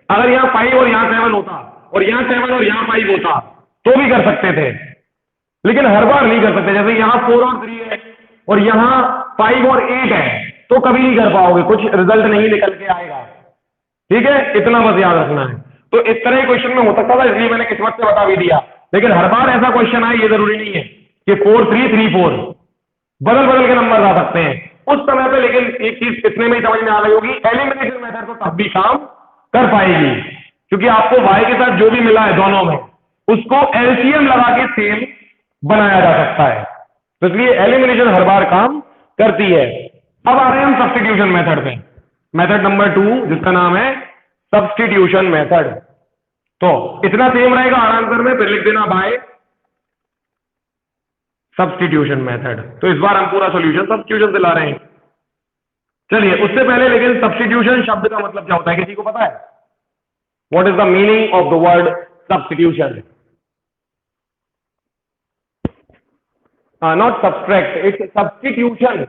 अगर यहां 5 और यहां 7 होता और यहां 7 और यहां 5 होता तो भी कर सकते थे, लेकिन हर बार नहीं कर सकते। जैसे यहां 4 और 3 है और यहां 5 और 8 है तो कभी नहीं कर पाओगे, कुछ रिजल्ट नहीं निकल के आएगा, ठीक है, इतना बस याद रखना है। तो इस तरह के क्वेश्चन में हो सकता था, इसलिए मैंने किस्मत से बता भी दिया। लेकिन हर बार ऐसा क्वेश्चन आए ये जरूरी नहीं है कि 4 3 3 4, बदल बदल के नंबर आ सकते हैं उस समय पे। लेकिन एक चीज इतने में ही समझ में आ गई होगी, एलिमिनेशन मेथड तो तब भी काम कर पाएगी, क्योंकि आपको y के साथ जो भी मिला है दोनों में उसको एलसीएम लगा के सेम बनाया जा सकता है, तो इसलिए एलिमिनेशन हर बार काम करती है। अब आ रहे हैं हम सब्स्टिट्यूशन मेथड पे, मेथड नंबर 2 जिसका नाम है सब्स्टिट्यूशन मेथड। तो इतना सेम रहेगा हर आंसर में, फिर लिख देना बाय सब्स्टिट्यूशन मेथड। तो इस बार हम पूरा सॉल्यूशन सब्स्टिट्यूशन से ला रहे हैं। चलिए उससे पहले लेकिन सब्स्टिट्यूशन शब्द का मतलब क्या होता है किसी को पता है? What is the meaning of the word substitution? Not subtract, it's substitution.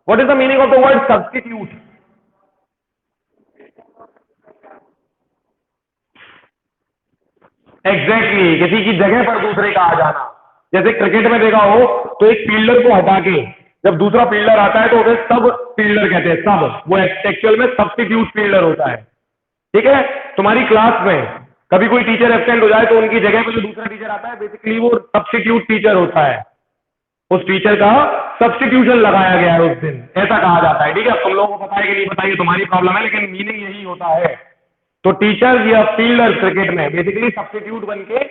What is the meaning of the word substitute? Exactly, किसी की जगह पर दूसरे का आ जाना। जैसे क्रिकेट में देखा हो तो एक फील्डर को हटा के जब दूसरा फील्डर आता है तो उसे सब फील्डर कहते हैं, सब। वो एक्चुअल में सब्स्टिट्यूट फील्डर होता है, ठीक है। तुम्हारी क्लास में कभी कोई टीचर एब्सेंट हो जाए तो उनकी जगह पे जो दूसरा टीचर आता है बेसिकली वो सब्स्टिट्यूट टीचर होता है, उस टीचर का सब्स्टिट्यूशन लगाया गया है उस दिन, ऐसा कहा जाता है। ठीक है, तुम लोगों को पता है कि नहीं पता ये तुम्हारी प्रॉब्लम है, लेकिन मीनिंग यही होता है। तो टीचर्स या फील्डर क्रिकेट में बेसिकली सब्स्टिट्यूट बन के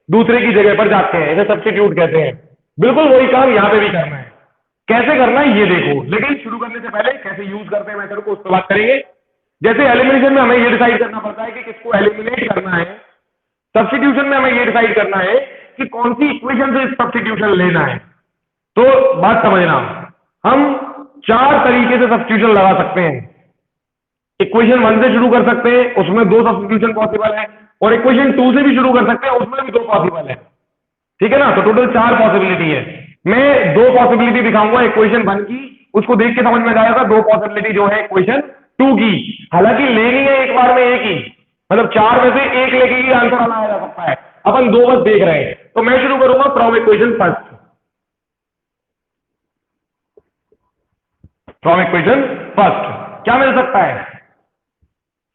दूसरे की जगह पर जाते हैं, इसे सब्स्टिट्यूट कहते हैं। बिल्कुल वही काम यहाँ पे भी करना है। कैसे करना है ये देखो, लेकिन शुरू करने से पहले कैसे यूज करते हैं मेथड को उस पर बात करेंगे। जैसे एलिमिनेशन में हमें ये डिसाइड करना पड़ता है कि किसको एलिमिनेट करना है, सब्स्टिट्यूशन में हमें ये डिसाइड करना है कि कौन सी इक्वेशन से सब्स्टिट्यूशन लेना है। तो बात समझना, हम 4 तरीके से सब्स्टिट्यूशन लगा सकते हैं। इक्वेशन 1 से शुरू कर सकते हैं, उसमें 2 सब्स्टिट्यूशन पॉसिबल है, और इक्वेशन 2 से भी शुरू कर सकते हैं, उसमें भी 2 पॉसिबल है। ठीक है ना, तो टोटल 4 पॉसिबिलिटी है। मैं 2 पॉसिबिलिटी दिखाऊंगा इक्वेशन 1 की, उसको देख के समझ में आ जाएगा 2 पॉसिबिलिटी जो है इक्वेशन 2 की। हालांकि लेनी है एक बार में एक ही, मतलब 4 में से एक लेके ही आंसर लाया जा सकता है, अपन 2 बस देख रहे हैं। तो मैं शुरू करूंगा from equation first. From equation first क्या मिल सकता है?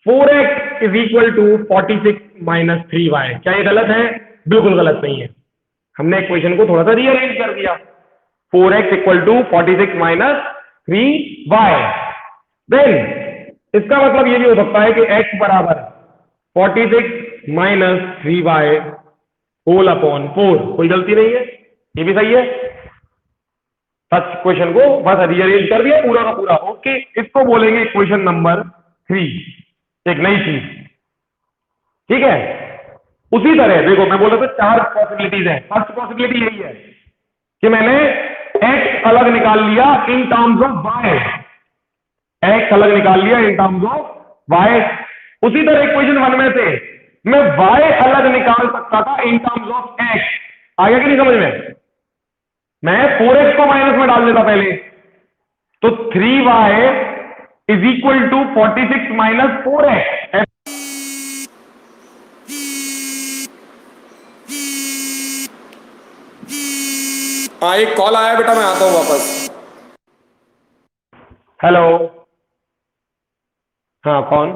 4x is equal to 46 minus 3y। क्या ये गलत है? बिल्कुल गलत नहीं है, हमने इक्वेशन को थोड़ा सा रीअरेंज कर दिया। 4x equal to 46 minus 3y। Then इसका मतलब ये भी हो सकता है कि x बराबर 46 माइनस 3y होल अपॉन 4। कोई गलती नहीं है, ये भी सही है। फर्स्ट इक्वेशन को बस रीअरेंज कर दिया पूरा का पूरा। ओके, इसको बोलेंगे इक्वेशन नंबर 3, एक नई चीज। ठीक है, उसी तरह देखो मैं बोला था 4 पॉसिबिलिटीज हैं। फर्स्ट पॉसिबिलिटी यही है कि मैंने x अलग निकाल लिया in terms of y, x अलग निकाल लिया इन टर्म्स ऑफ y। उसी तरह इक्वेशन 1 में से मैं y अलग निकाल सकता था इन टर्म्स ऑफ x। आगे कि नहीं समझ में? मैं 4x को माइनस में डाल देता पहले, तो 3y is equal to 46 minus 4x। हाँ, एक कॉल आया बेटा, मैं आता हूँ वापस। हेलो, हाँ कौन?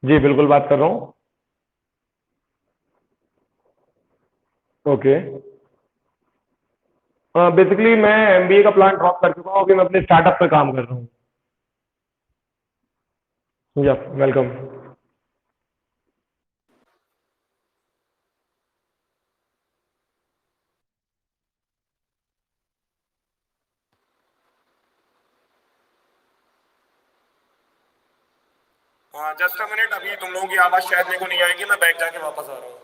जी बिल्कुल बात कर रहा हूँ। ओके, बेसिकली मैं एमबीए का प्लान ड्रॉप कर चुका हूँ, अभी मैं अपने स्टार्टअप पे काम कर रहा हूँ। या वेलकम। हाँ जस्ट अ मिनट, अभी तुम लोगों की आवाज शायद मेरे को नहीं आएगी, मैं बैग जाके वापस आ रहा हूँ।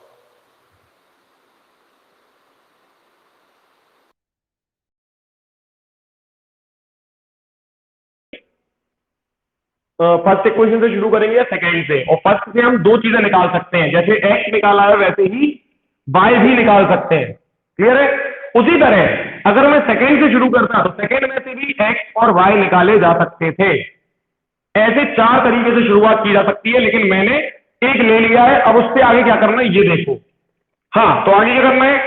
फर्स्ट इक्वेशन से शुरू करेंगे या सेकंड से? और फर्स्ट से हम 2 चीजें निकाल सकते हैं, जैसे x निकाला है वैसे ही y भी निकाल सकते हैं। क्लियर है? उसी तरह अगर मैं सेकंड से शुरू करता तो सेकंड में से भी x और y निकाले जा सकते थे। ऐसे 4 तरीके से शुरुआत की जा सकती है, लेकिन मैंने एक ले लिया है। अब उससे आगे क्या करना है ये देखो। हाँ, तो आगे क्या करना है,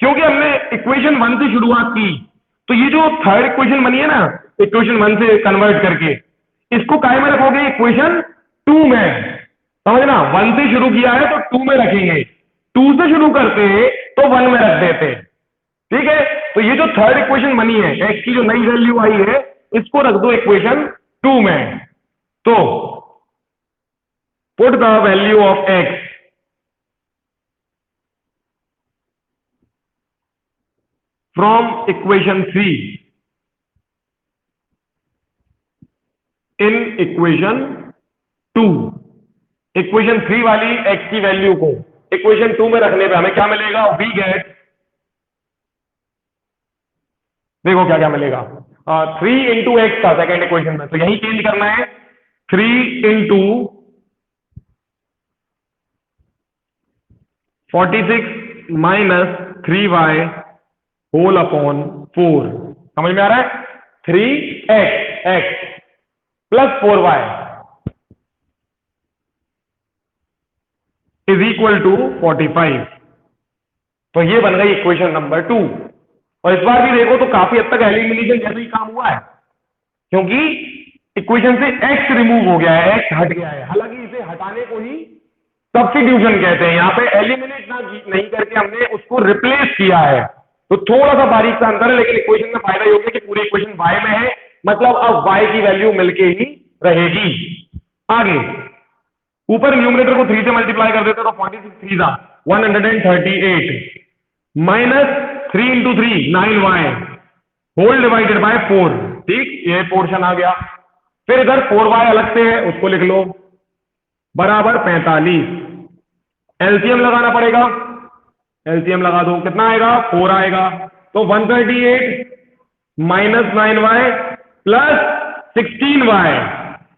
क्योंकि हमने इक्वेशन 1 से शुरुआत की, तो ये जो थर्ड इक्वेशन बनी है ना, इक्वेशन 1 से कन्वर्ट करके, इसको काय में रखोगे? इक्वेशन 2 में। समझना, 1 से शुरू किया है तो 2 में रखेंगे, 2 से शुरू करते तो 1 में रख देते। ठीक है, तो ये जो थर्ड इक्वेशन बनी है, x की जो नई वैल्यू आई है, इसको रख दो इक्वेशन 2 में। तो put the value of x from equation 3 in equation 2। Equation 3 वाली x की वैल्यू को इक्वेशन 2 में रखने पे हमें क्या मिलेगा? वी गेट, देखो क्या क्या मिलेगा। 3 इंटू एक्स था सेकेंड इक्वेशन में, तो यही चेंज करना है। 3 into 46 minus 3y whole upon 4। समझ में आ रहा है? 3x plus 4y is equal to 45। तो ये बन गई इक्वेशन नंबर 2। और इस बार भी देखो तो काफी हद तक एलिमिनेशन जैसे ही काम हुआ है, क्योंकि इक्वेशन से x रिमूव हो गया है, x हट गया है। हालांकि इसे हटाने को ही सब्स्टिट्यूशन कहते हैं। यहाँ पे एलिमिनेट नहीं करके हमने उसको रिप्लेस किया है, तो थोड़ा सा बारीक सा अंतर है, लेकिन इक्वेशन में फायदा ये हो गया कि पूरी इक्वेशन y में है, मतलब अब y की वैल्यू मिलके ही रहेगी। आगे ऊपर न्यूमरेटर को 3 से मल्टीप्लाई कर देते तो 46 3 जा 138 minus 3 into 3 9y whole divided by 4। ठीक, ये पोर्शन आ गया। फिर इधर 4y अलग से है, उसको लिख लो बराबर 45। एलसीएम लगाना पड़ेगा, एलसीएम लगा दो, कितना आएगा 4 आएगा। तो 138 minus 9y plus 16y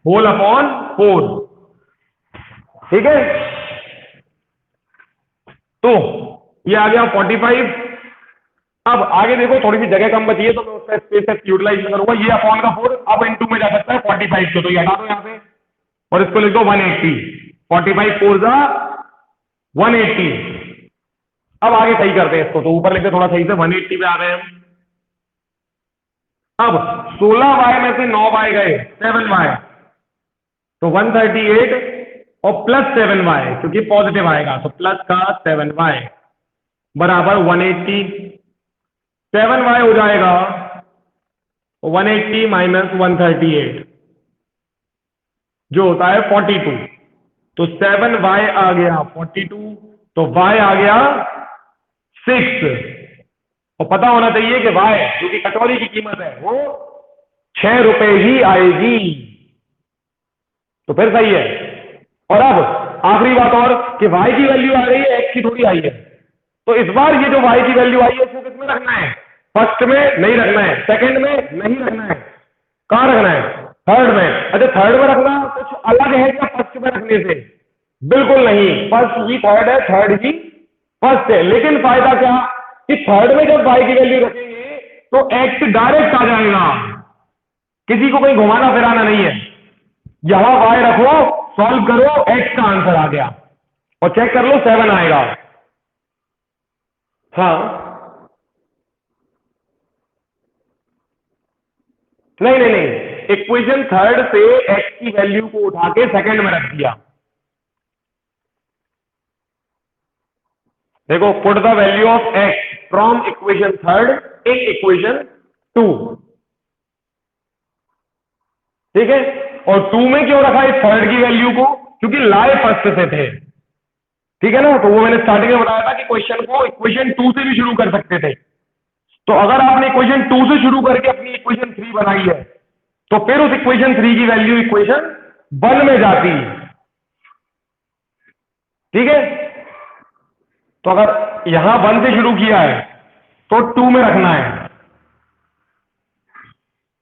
whole upon 4। ठीक है, तो ये आ गया 45। अब आगे देखो थोड़ी सी जगह कम बची है, तो मैं उसका स्पेस यूटिलाइज करूंगा। ये अपॉन का 4 अब इनटू में जा सकता है 45 को, तो ये हटा दो यहां से और इसको लिख दो 180। 45 4 जा 180। अब आगे सही करते हैं इसको, तो ऊपर लिखते थोड़ा सही से 180 पे आ गए हम। अब 16y में से 9y गए 7y, तो 138 और प्लस 7y, क्योंकि पॉजिटिव आएगा तो प्लस का 7y बराबर 180। 7y हो जाएगा 180 माइनस 138 जो होता है 42। तो 7y आ गया 42, तो y आ गया 6। और पता होना चाहिए कि y जो कि कटोरी की कीमत है वो 6 रुपए ही आएगी, तो फिर सही है। और अब आखिरी बात और कि y की वैल्यू आ रही है, x की थोड़ी आई है, तो इस बार ये जो y की वैल्यू आई है इसको किसमें रखना है? फर्स्ट में नहीं रखना है, सेकंड में नहीं रखना है, कहां रखना है? थर्ड में। अच्छा, थर्ड में रखना कुछ अलग है क्या फर्स्ट में रखने से? बिल्कुल नहीं, फर्स्ट ही थर्ड है, थर्ड ही फर्स्ट है। लेकिन फायदा क्या कि थर्ड में जब y की वैल्यू रखेंगे तो x डायरेक्ट आ जाएगा, किसी को कहीं घुमाना फिराना नहीं है। यहां y रखो, सॉल्व करो, x का आंसर आ गया और चेक कर लो 7 आएगा। हाँ, नहीं नहीं नहीं, इक्वेशन थर्ड से x की वैल्यू को उठा के सेकंड में रख दिया। देखो, put the value of x from equation third in equation 2। ठीक है, और 2 में क्यों रखा इस थर्ड की वैल्यू को? क्योंकि लाए फर्स्ट से थे। ठीक है ना, तो वो मैंने स्टार्टिंग में बताया था कि क्वेश्चन को इक्वेशन 2 से भी शुरू कर सकते थे। तो अगर आपने इक्वेशन 2 से शुरू करके अपनी इक्वेशन 3 बनाई है, तो फिर उस इक्वेशन 3 की वैल्यू इक्वेशन 1 में जाती है। ठीक है, तो अगर यहां 1 से शुरू किया है तो 2 में रखना है,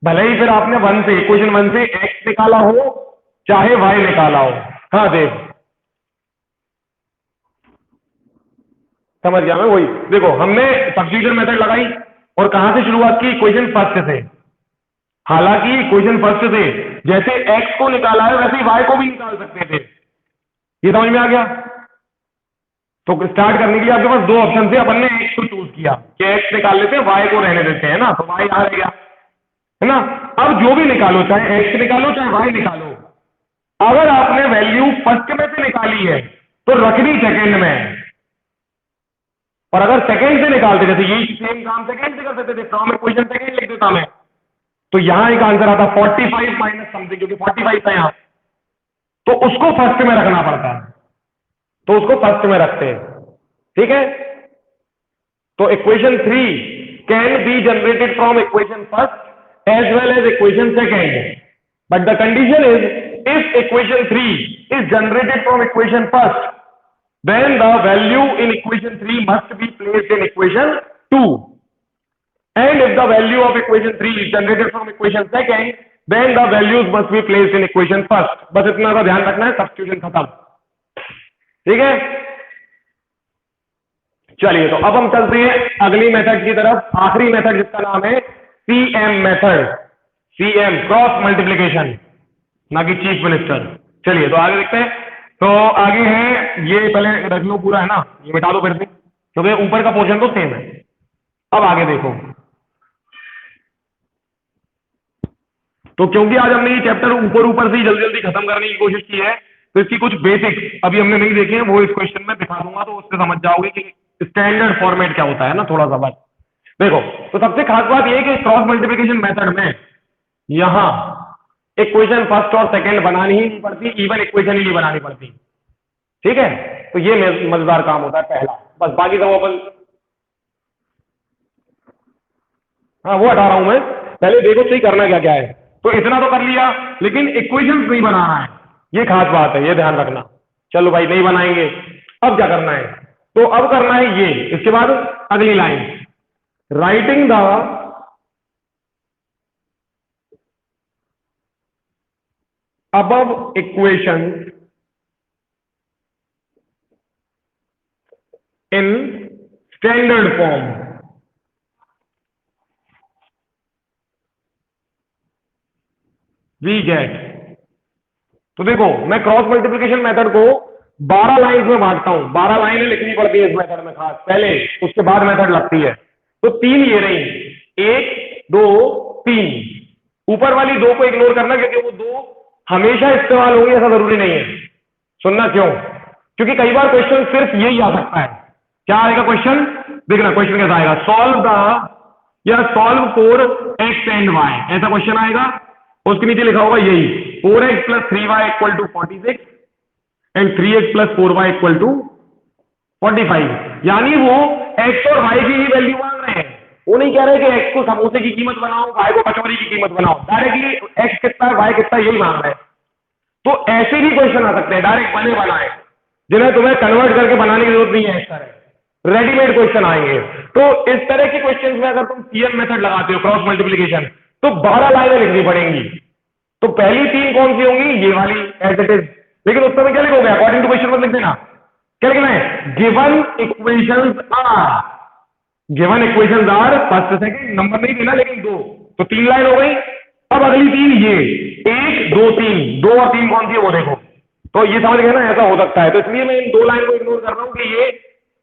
भले ही फिर आपने 1 से इक्वेशन 1 से x निकाला हो चाहे y निकाला हो। हाँ देख, समझ गया मैं। वही देखो, हमने सब्स्टिट्यूशन मेथड लगाई और कहां से शुरुआत की? इक्वेशन फर्स्ट से। हालांकि इक्वेशन फर्स्ट से जैसे x को निकाला है वैसे ही y को भी निकाल सकते थे। ये समझ में आ गया? तो स्टार्ट करने के लिए आपके पास दो ऑप्शन थे, अपन ने x को चूज किया कि x निकाल लेते हैं, y को रहने देते हैं ना, तो y आ गया है ना। अब जो भी निकालो, चाहे x निकालो चाहे y निकालो, अगर आपने वैल्यू फर्स्ट में से निकाली है तो रखनी सेकंड में। और अगर सेकंड से निकालते, जैसे यही सेम काम सेकंड से कर देते थे, फ्रॉम इक्वेशन सेकंड लिख देता मैं, तो यहां एक आंसर आता 45 माइनस समथिंग, क्योंकि 45 था यहां, तो उसको फर्स्ट में रखना पड़ता है, तो उसको फर्स्ट में रखते हैं। ठीक है, तो equation 3 can be generated from equation first as well as equation second, but the condition is if equation 3 is generated from equation first, then the value in equation 3 must be placed in equation 2, and if the value of equation 3 is generated from equation second, then the values must be placed in equation first। बस इतना का ध्यान रखना है, substitution खत्म। ठीक है, चलिए तो अब हम चलते हैं अगली मेथड की तरफ, आखिरी मेथड जिसका नाम है CM method, CM cross multiplication, ना कि चीफ मिनिस्टर। चलिए तो आगे देखते हैं। तो आगे है, ये पहले रख लो पूरा है ना, ये मिटा दो फिर से, क्योंकि ऊपर का पोर्शन तो सेम है। अब आगे देखो, तो क्योंकि आज हमने ये चैप्टर ऊपर ऊपर से ही जल्दी जल्दी खत्म करने की कोशिश की है, तो इसकी कुछ बेसिक अभी हमने नहीं देखे हैं, वो इस क्वेश्चन में दिखा दूंगा, तो उससे समझ जाओगे कि स्टैंडर्ड फॉर्मेट क्या होता है ना, थोड़ा सा बस देखो। तो सबसे खास बात यह है कि क्रॉस मल्टीप्लिकेशन मेथड में यहां इक्वेशन फर्स्ट और सेकंड बनानी ही नहीं पड़ती, इवन इक्वेशन ही नहीं बनानी पड़ती। ठीक है, तो ये मजेदार काम होता है पहला, बस बाकी सब अपन, हाँ वो हटा रहा हूं मैं, पहले देखो सही करना क्या क्या है। तो इतना तो कर लिया, लेकिन इक्वेशन नहीं बनाना है, ये खास बात है, ये ध्यान रखना। चलो भाई नहीं बनाएंगे, अब क्या करना है, तो अब करना है ये, इसके बाद अगली line, writing the above equation in standard form, we get। तो देखो मैं क्रॉस मल्टीप्लिकेशन मेथड को 12 लाइन में बांटता हूं, 12 लाइनें लिखनी पड़ती है इस मेथड में खास, पहले उसके बाद मेथड लगती है। तो तीन ये रही, 1 2 3, ऊपर वाली 2 को इग्नोर करना, क्योंकि वो 2 हमेशा इस्तेमाल होंगी ऐसा जरूरी नहीं है। सुनना क्यों, क्योंकि कई बार क्वेश्चन सिर्फ यही आ सकता है। क्या आएगा क्वेश्चन, देखना क्वेश्चन कैसा आएगा, सॉल्व द या solve for X and Y, ऐसा क्वेश्चन आएगा। उसके नीचे लिखा होगा यही 4x + 3y = 46 and 3x + 4y = 45, यानी वो x और y की ही वैल्यू मांग रहे हैं। वो नहीं कह रहे कि x को समोसे की कीमत बनाओ, y को कचौरी की कीमत बनाओ, डायरेक्टली x कितना है y कितना है यही मांग रहे हैं। तो ऐसे भी क्वेश्चन आ सकते हैं डायरेक्ट बने बनाए, जिन्हें तुम्हें कन्वर्ट करके बनाने की जरूरत नहीं है, इस तरह रेडीमेड क्वेश्चन आएंगे। तो इस तरह के क्वेश्चंस में अगर तुम सीएम मेथड लगाते हो क्रॉस मल्टीप्लिकेशन, तो 12 लाइनें लिखनी पड़ेंगी। तो पहली 3 कौन सी होंगी, ये वाली एज इट इज, लेकिन उस समय क्या लिखोगे, अकॉर्डिंग टू क्वेश्चन मत लिख देना। क्या लिखना है, given equations are, given equations are, first second number नहीं देना लेकिन 2, तो 3 लाइन हो गई। अब अगली 3 ये 1 2 3, 2 और 3 कौन सी है वो देखो। तो ये समझ गए ना, ऐसा हो सकता है। तो इसलिए मैं इन 2 लाइन को इग्नोर कर रहा हूं कि ये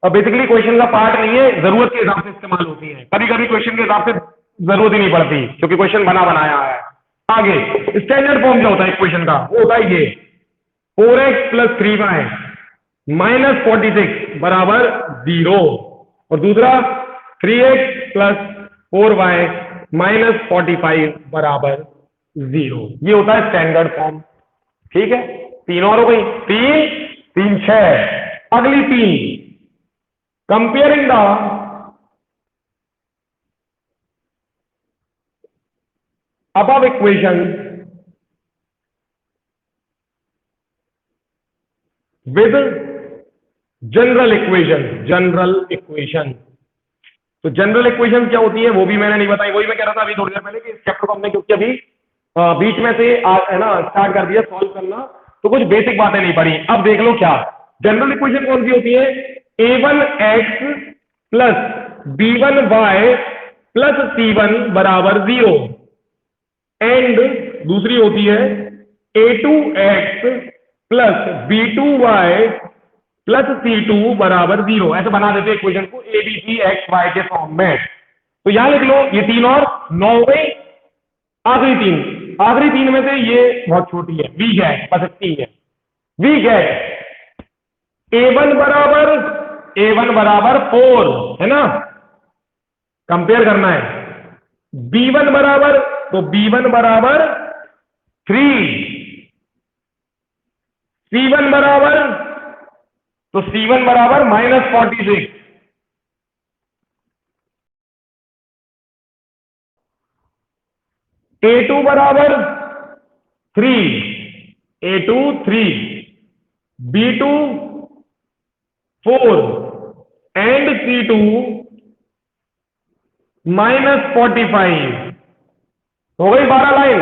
बेसिकली क्वेश्चन का पार्ट नहीं है, जरूरत के हिसाब से इस्तेमाल होती है, कभी कभी क्वेश्चन के हिसाब से जरूरत ही नहीं पड़ती, क्योंकि क्वेश्चन बना बनाया है। आगे स्टैंडर्ड फॉर्म क्या होता है इक्वेशन का, वो होता है ये 4x + 3y - 46 = 0, और दूसरा 3x + 4y - 45 = 0। ये होता है स्टैंडर्ड फॉर्म। ठीक है, 3 और हो गई, 3 3 6। अगली 3, comparing the above equation with general equation. General equation, तो जनरल इक्वेशन क्या होती है वो भी मैंने नहीं बताई, वही मैं कह रहा था अभी थोड़ी देर पहले कि इस चैप्टर को हमने क्योंकि अभी बीच में से है ना स्टार्ट कर दिया सॉल्व करना, तो कुछ बेसिक बातें नहीं पढ़ी। अब देख लो क्या जनरल इक्वेशन कौन सी होती है, a1x + b1y + c1 = 0, एंड दूसरी होती है a2x + b2y + c2 = 0। ऐसे बना देते इक्वेशन को abcxy के फॉर्म में। तो यहां लिख लो ये 3 और 9 हो गई। आखिरी तीन में से ये बहुत छोटी है, वी गेट, बस इतनी है, वी गेट a1 = 4 है ना, कंपेयर करना है। b1 बराबर, तो b1 = 3, c1 बराबर, तो c1 बराबर -46, a2 बराबर 3, a2 3, b2 4 एंड c2 -45। हो गई 12 लाइन,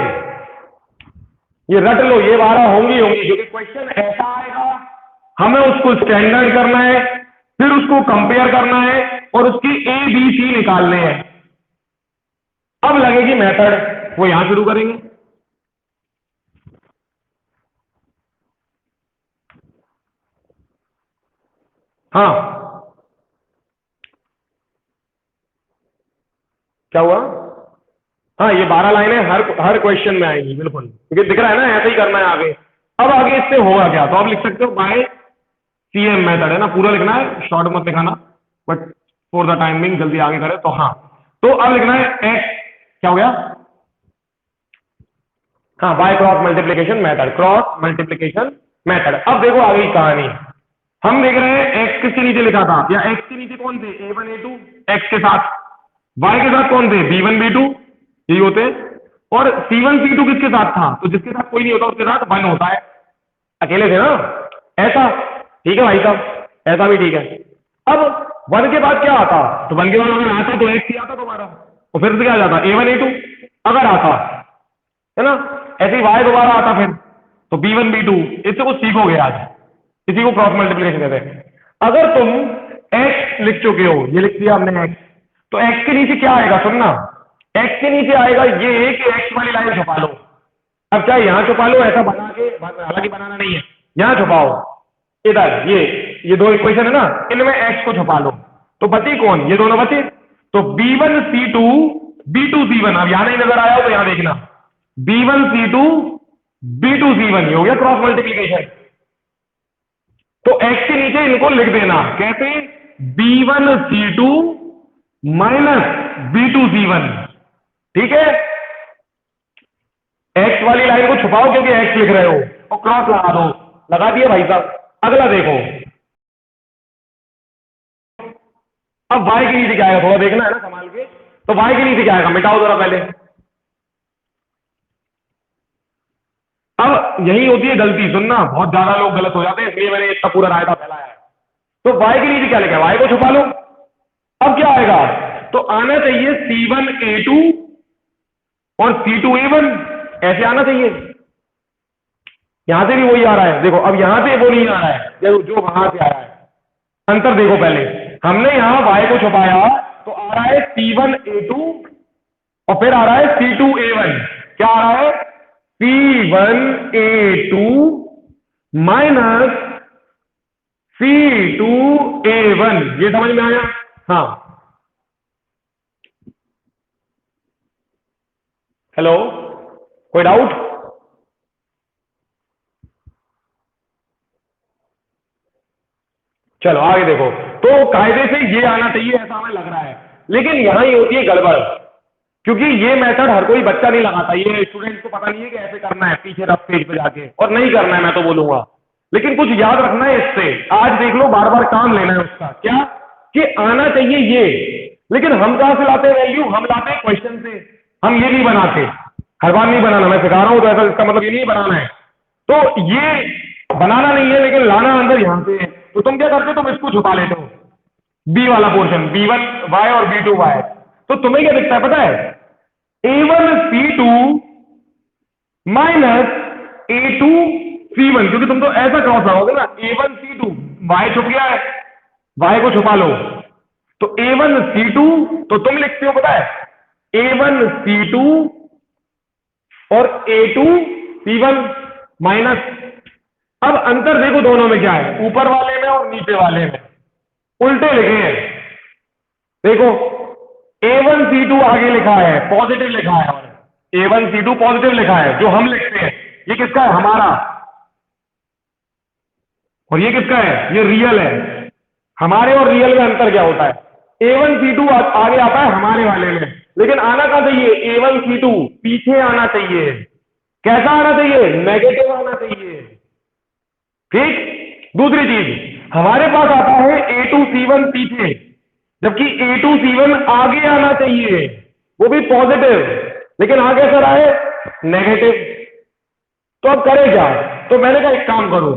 ये रट लो, ये 12 होंगी क्योंकि क्वेश्चन ऐसा आएगा, हमें उसको स्टैंडर्ड करना है, फिर उसको कंपेयर करना है और उसकी ए बी सी निकालने हैं। अब लगेगी मेथड, वो यहां शुरू करेंगे। हाँ क्या हुआ, हाँ ये 12 लाइनें हर क्वेश्चन में आएंगी बिल्कुल, क्योंकि दिख रहा है ना ऐसे ही करना है आगे। अब आगे इससे होगा क्या, तो आप लिख सकते हो बाय सीएम मेथड, है ना, पूरा लिखना है, शॉर्ट मत लिखाना, बट फॉर द टाइमिंग जल्दी आगे करें तो। हाँ, तो अब लिखना है एक्स, क्या हो गया, हाँ, by cross multiplication method, cross multiplication method. अब देखो आगे की कहानी, हम देख रहे हैं एक्स किसके नीचे लिखा था, या एक्स के नीचे कौन थे, a1 a2 एक्स के साथ, वाई के साथ कौन थे, b1 b2, यही होते हैं, और c1 c2 किसके साथ था, तो जिसके साथ कोई नहीं होता उसके साथ 1 होता है, अकेले थे ना, ऐसा, ठीक है भाई साहब, ऐसा भी ठीक है। अब 1 के बाद क्या आता, तो 1 के बाद अगर आता तो एक्स ही आता दोबारा, और फिर से क्या आ जाता, a1 a2 अगर आता, है ना, ऐसे ही वाई दोबारा आता फिर, तो b1 b2, इससे कुछ सीखोगे आज, इसी को क्रॉस मल्टीप्लिकेशन कहते हैं। अगर तुम x लिख चुके हो, ये लिख दिया हमने x, तो x के नीचे क्या आएगा, सुनना, x के नीचे आएगा ये कि x वाली लाइन छुपा लो। अब चाहे यहां छुपा लो ऐसा बना के, हालांकि बनाना नहीं है, यहां छुपाओ, इधर ये दो इक्वेशन है ना, इनमें x को छुपा लो, तो बची कौन, ये दोनों बचे, तो b1 c2 b2 c1, अब यहां नहीं नजर आया हो तो यहां देखना, b1 c2 b2 c1, ये हो गया क्रॉस मल्टीप्लिकेशन। तो x के नीचे इनको लिख देना कैसे, b1 c2 minus b2 c1, ठीक है, x वाली लाइन को छुपाओ क्योंकि x लिख रहे हो, और क्रॉस लगा दो, लगा दिए भाई साहब। अगला देखो, अब y के नीचे क्या आएगा, थोड़ा देखना है ना संभाल के, तो y के नीचे क्या आएगा, मिटाओ जरा पहले। अब यही होती है गलती, सुनना, बहुत ज्यादा लोग गलत हो जाते हैं, इसलिए मैंने इतना पूरा रायता फैलाया है। तो y के नीचे क्या लिखा है, y को छुपा लो, अब क्या आएगा, तो आना चाहिए c1 a2 और c2 a1, ऐसे आना चाहिए, यहां से भी वही आ रहा है, देखो अब यहां से वो नहीं आ रहा है, देखो जो वहां से आ रहा है, अंतर देखो, पहले हमने यहां y को छुपाया तो आ रहा है c1 a2 और फिर आ रहा है c2 a1, क्या आ रहा है, c1 a2 minus c2 a1, ये समझ में आया, हाँ, हेलो, कोई डाउट, चलो आगे देखो, तो कायदे से ये आना चाहिए ऐसा हमें लग रहा है, लेकिन यहां ही होती है गड़बड़, क्योंकि ये मेथड हर कोई बच्चा नहीं लगाता, ये स्टूडेंट को पता नहीं है कि ऐसे करना है पीछे रफ पेज पे जाके, और नहीं करना है मैं तो बोलूंगा, लेकिन कुछ याद रखना है इससे, आज देख लो बार बार काम लेना है उसका, क्या कि आना चाहिए ये, लेकिन हम कहां से लाते हैं वैल्यू, हम लाते हैं क्वेश्चन से, हम ये नहीं बनाते, हर बार नहीं बनाना, मैं सिखा रहा हूं तो ऐसा, इसका मतलब ये नहीं बनाना है, तो ये बनाना नहीं है लेकिन लाना अंदर यहां से है। तो तुम क्या करते हो, तुम इसको छुपा लेते हो, बी वाला पोर्शन, b1 y और b2 y, तो तुम्हें क्या दिखता है पता है, a1 c2 minus a2 c1, क्योंकि तुम तो ऐसा क्रॉस लगाओगे ना, a1 c2, y छुप गया है, y को छुपा लो, तो a1 c2, तो तुम लिखते हो पता है a1 c2 और a2 c1 माइनस, अब अंतर देखो दोनों में क्या है, ऊपर वाले में और नीचे वाले में उल्टे लिखे हैं, देखो a1 c2 आगे लिखा है पॉजिटिव लिखा है, और a1 c2 पॉजिटिव लिखा है, जो हम लिखते हैं ये किसका है, हमारा, और ये किसका है, ये रियल है, हमारे और रियल में अंतर क्या होता है, a1 c2 आगे आता है हमारे वाले में, लेकिन आना कहां चाहिए, a1 c2 पीछे आना चाहिए, कैसा आना चाहिए, नेगेटिव आना चाहिए, ठीक। दूसरी चीज, हमारे पास आता है a2 c1 पीछे, जबकि a2 c1 आगे आना चाहिए, वो भी पॉजिटिव, लेकिन आगे कैसा रहा है, नेगेटिव। तो अब करें क्या, तो मैंने कहा एक काम करो,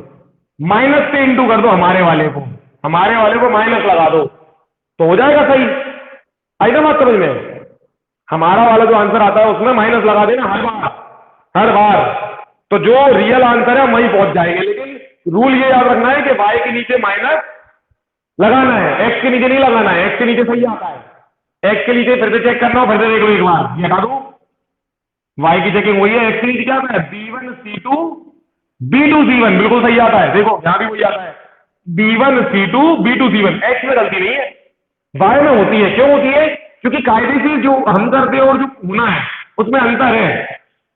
माइनस से इंटू कर दो हमारे वाले को, हमारे वाले को माइनस लगा दो, तो हो जाएगा सही, आई ना बात समझ में, हमारा वाला जो आंसर आता है उसमें माइनस लगा देना हर बार, हर बार, तो जो रियल आंसर है वहीं पहुंच जाएंगे, लेकिन रूल ये याद रखना है कि y के नीचे माइनस लगाना है, x के नीचे नहीं लगाना है, x के नीचे सही आता है, x के नीचे फिर से चेक करना हो, फिर से देख लो एक बार, ये हटा दो, y की चेकिंग वही है, x के नीचे क्या आता है, b1 c2 b2 c1, बिल्कुल सही आता है, देखो यहां भी वही आता है, b1 c2 b2 c1, x में गलती नहीं है, y में होती है, क्यों होती है, क्योंकि कायदे से जो हम करते हैं और जो होना है उसमें अंतर है,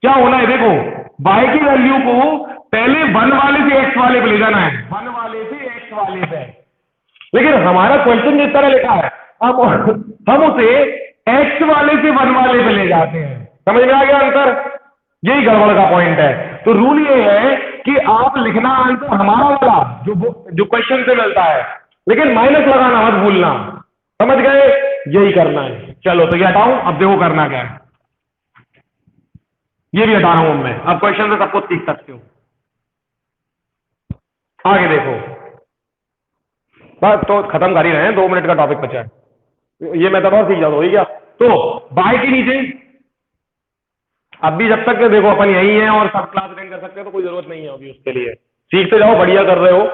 क्या होना है, देखो y की वैल्यू को पहले 1 वाले से x वाले पे ले जाना है, 1 वाले से x वाले पे। लेकिन हमारा क्वेश्चन जिस तरह लिखा है, अब हम उसे x वाले से 1 वाले पे ले जाते हैं। समझ में आ गया अंतर? यही गड़बड़ का पॉइंट है। तो रूल ये है कि आप लिखना आंसर हमारा वाला जो क्वेश्चन से मिलता है, लेकिन माइनस लगाना मत भूलना। समझ गए? यही करना है। चलो तो ये हटाऊं, अब देखो करना क्या है। ये भी हटा रहा हूं मैं, अब क्वेश्चन से सब कुछ सीख सकते हो। आगे देखो, बस तो खत्म कर ही रहे हैं, 2 मिनट का टॉपिक बचा है। ये मैं तो बहुत सीख जाता हूँ क्या? तो बाय के नीचे अब भी जब तक देखो अपन यही है और सब क्लास अटेंड कर सकते हैं तो कोई जरूरत नहीं है अभी उसके लिए। सीखते जाओ, बढ़िया कर रहे हो,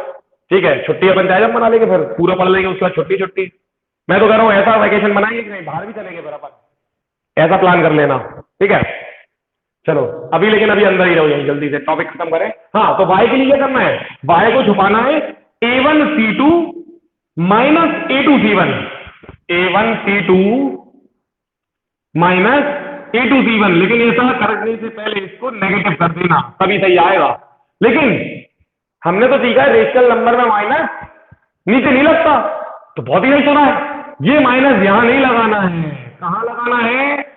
ठीक है। छुट्टी अपन चाहे जब मना लेंगे, फिर पूरा पढ़ लेंगे, उसके बाद छुट्टी छुट्टी। मैं तो कह रहा हूँ ऐसा वैकेशन बनाएंगे कि नहीं बाहर भी चलेंगे फिर अपन, ऐसा प्लान कर लेना, ठीक है। चलो अभी, लेकिन अभी अंदर ही रहो, यही जल्दी से टॉपिक खत्म करें। हाँ, तो y के लिए क्या करना है? y को छुपाना है a1c2 minus a2c1, a1c2 minus a2c1। लेकिन ऐसा करने से पहले इसको नेगेटिव कर देना, तभी सही आएगा। लेकिन हमने तो सीखा है रेशनल नंबर में माइनस नीचे नहीं लगता, तो बहुत ही नहीं सुना है। ये माइनस यहां नहीं लगाना है, कहां लगाना है?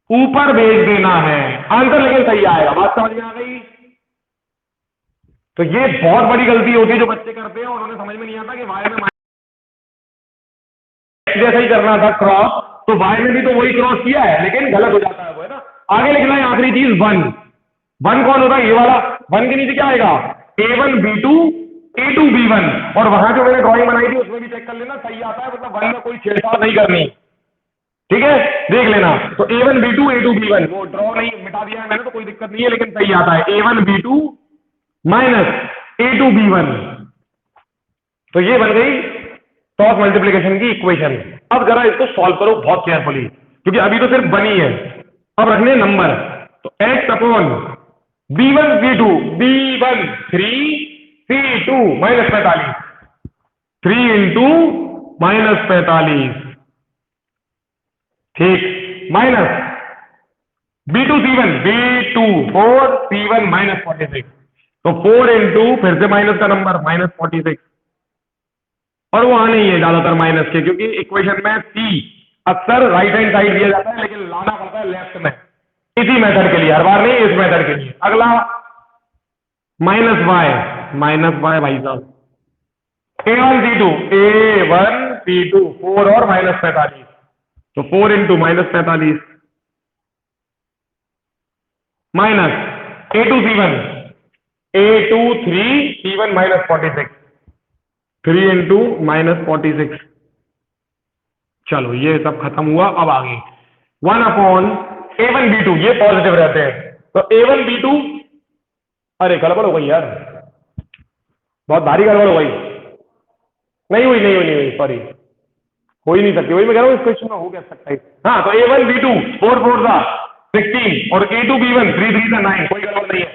ऊपर भेज देना है आंसर, लेकिन सही आएगा। बात समझ में आ गई? तो ये बहुत बड़ी गलती होती है जो बच्चे करते हैं, और उन्हें समझ में नहीं आता कि वाई में जैसा ही करना था क्रॉस, तो वाई में भी तो वही क्रॉस किया है, लेकिन गलत हो जाता है वो, है ना। आगे लिखना है आखिरी चीज 1। 1 कौन होता है? ये वाला। 1 के नीचे क्या आएगा? a1b2 a2b1। और वहां जो मैंने ड्राइंग बनाई थी उसमें भी चेक कर लेना, सही आता है, मतलब 1 में कोई छेड़छाड़ नहीं करनी, ठीक है। देख लेना, तो a1b2 a2b1 वो ड्रॉ नहीं, मिटा दिया है मैंने, तो कोई दिक्कत नहीं है, लेकिन सही आता है a1b2 माइनस a2b1। तो ये बन गई क्रॉस मल्टीप्लिकेशन की इक्वेशन। अब जरा इसको सॉल्व करो बहुत केयरफुली, क्योंकि अभी तो सिर्फ बनी है, अब रखने नंबर। तो x upon b1 b2 b1 3 c2 minus 45, 3 into minus 45, ठीक, minus b2 c1 b2 4 c1 minus 46। तो 4 इंटू फिर से माइनस का नंबर माइनस 46, और वो आने ही है ज्यादातर माइनस के, क्योंकि इक्वेशन में c अक्सर राइट हैंड साइड दिया जाता है, लेकिन लाना पड़ता है लेफ्ट में, इसी मेथड के लिए, हर बार नहीं, इस मेथड के लिए। अगला माइनस वाई भाई साहब, a1c2 4 और माइनस 45, तो 4 into minus 45 minus a2c1 a2 3 c1 minus 46, 3 into minus 46। चलो ये सब खत्म हुआ। अब आगे 1 अपॉन a1b2, ये पॉजिटिव रहते हैं, तो a1b2, अरे गड़बड़ हो गई यार, बहुत भारी गड़बड़ हो गई, नहीं हुई, सॉरी, हो ही नहीं सकती, वही मैं कह रहा हूँ इस क्वेश्चन में हो क्या सकता है। हाँ, तो a1b2 4 4 था 16, और a2b1 3 3 था 9, कोई गड़बड़ नहीं है।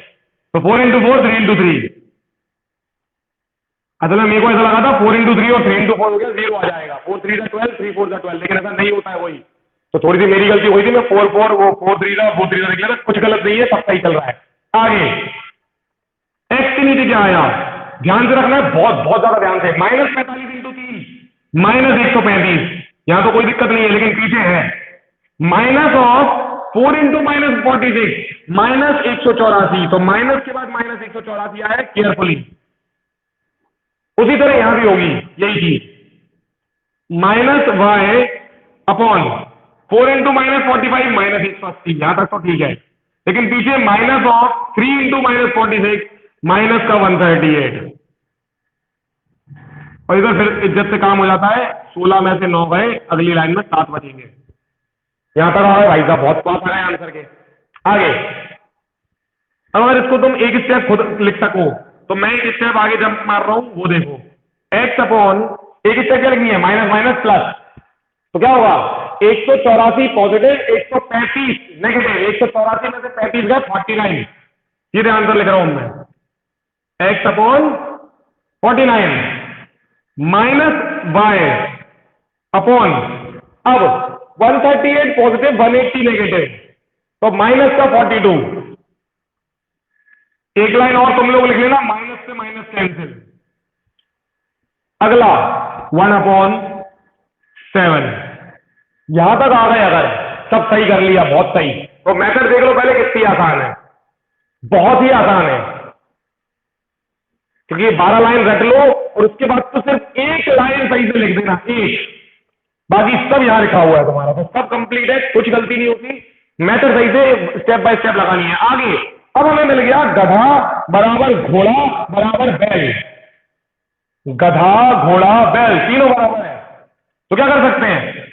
तो 4 इंटू 4 3 इंटू 3, असल में मेरे को ऐसा लगा था 4 इंटू 3 और 3 इंटू 4 हो गया, 0 आ जाएगा, 4 3 था 12 3 4 था 12, लेकिन ऐसा नहीं होता है, वही तो थोड़ी सी मेरी गलती हुई थी, मैं 4 4 वो 4 3 था 4 3 था निकला था, कुछ गलत नहीं है, सब सही चल रहा है। आगे x के नीचे क्या आया? ध्यान से रखना है, बहुत बहुत ज्यादा ध्यान से, माइनस 45 इंटू 3 माइनस 135, यहां तो कोई दिक्कत नहीं है, लेकिन पीछे है minus of 4 into minus 46 minus 184, तो माइनस के बाद माइनस 184 आया, केयरफुली। उसी तरह यहां भी होगी यही चीज, minus Y upon 4 into minus 45 minus 180, यहां तक तो ठीक है, लेकिन पीछे minus of 3 into minus 46 minus का 138, और इधर फिर इज्जत से काम हो जाता है, 16 में से 9 गए, अगली लाइन में 7 बचेंगे। यहां तक आ गए भाई साहब, बहुत पास आ गए आंसर के। आगे अब अगर इसको तुम एक स्टेप खुद लिख सको, तो मैं एक स्टेप आगे जंप मार रहा हूं, वो देखो, x अपॉन एक स्टेप क्या लिखनी है? माइनस माइनस प्लस, तो क्या होगा? 184 पॉजिटिव 135 नेगेटिव, 184 में से 35 गए 49, सीधे आंसर लिख रहा हूं मैं, x upon 49 minus Y upon, अब 138 पॉजिटिव 180 नेगेटिव, तो माइनस का 42, एक लाइन और तुम लोग लिख लेना, माइनस से माइनस कैंसिल। अगला 1/7, यहां तक आ गए, अगर सब सही कर लिया बहुत सही, तो मेथड देख लो पहले कितनी आसान है, बहुत ही आसान है, क्योंकि 12 लाइन रट लो और उसके बाद तो सिर्फ एक लाइन सही से लिख देना, एक, बाकी सब यहां लिखा हुआ है तुम्हारा, तो सब कंप्लीट है, कुछ गलती नहीं होती, मेथड सही से स्टेप बाय स्टेप लगानी है। आगे अब हमें मिल गया गधा बराबर घोड़ा बराबर बैल, गधा घोड़ा बैल तीनों बराबर है, तो क्या कर सकते हैं,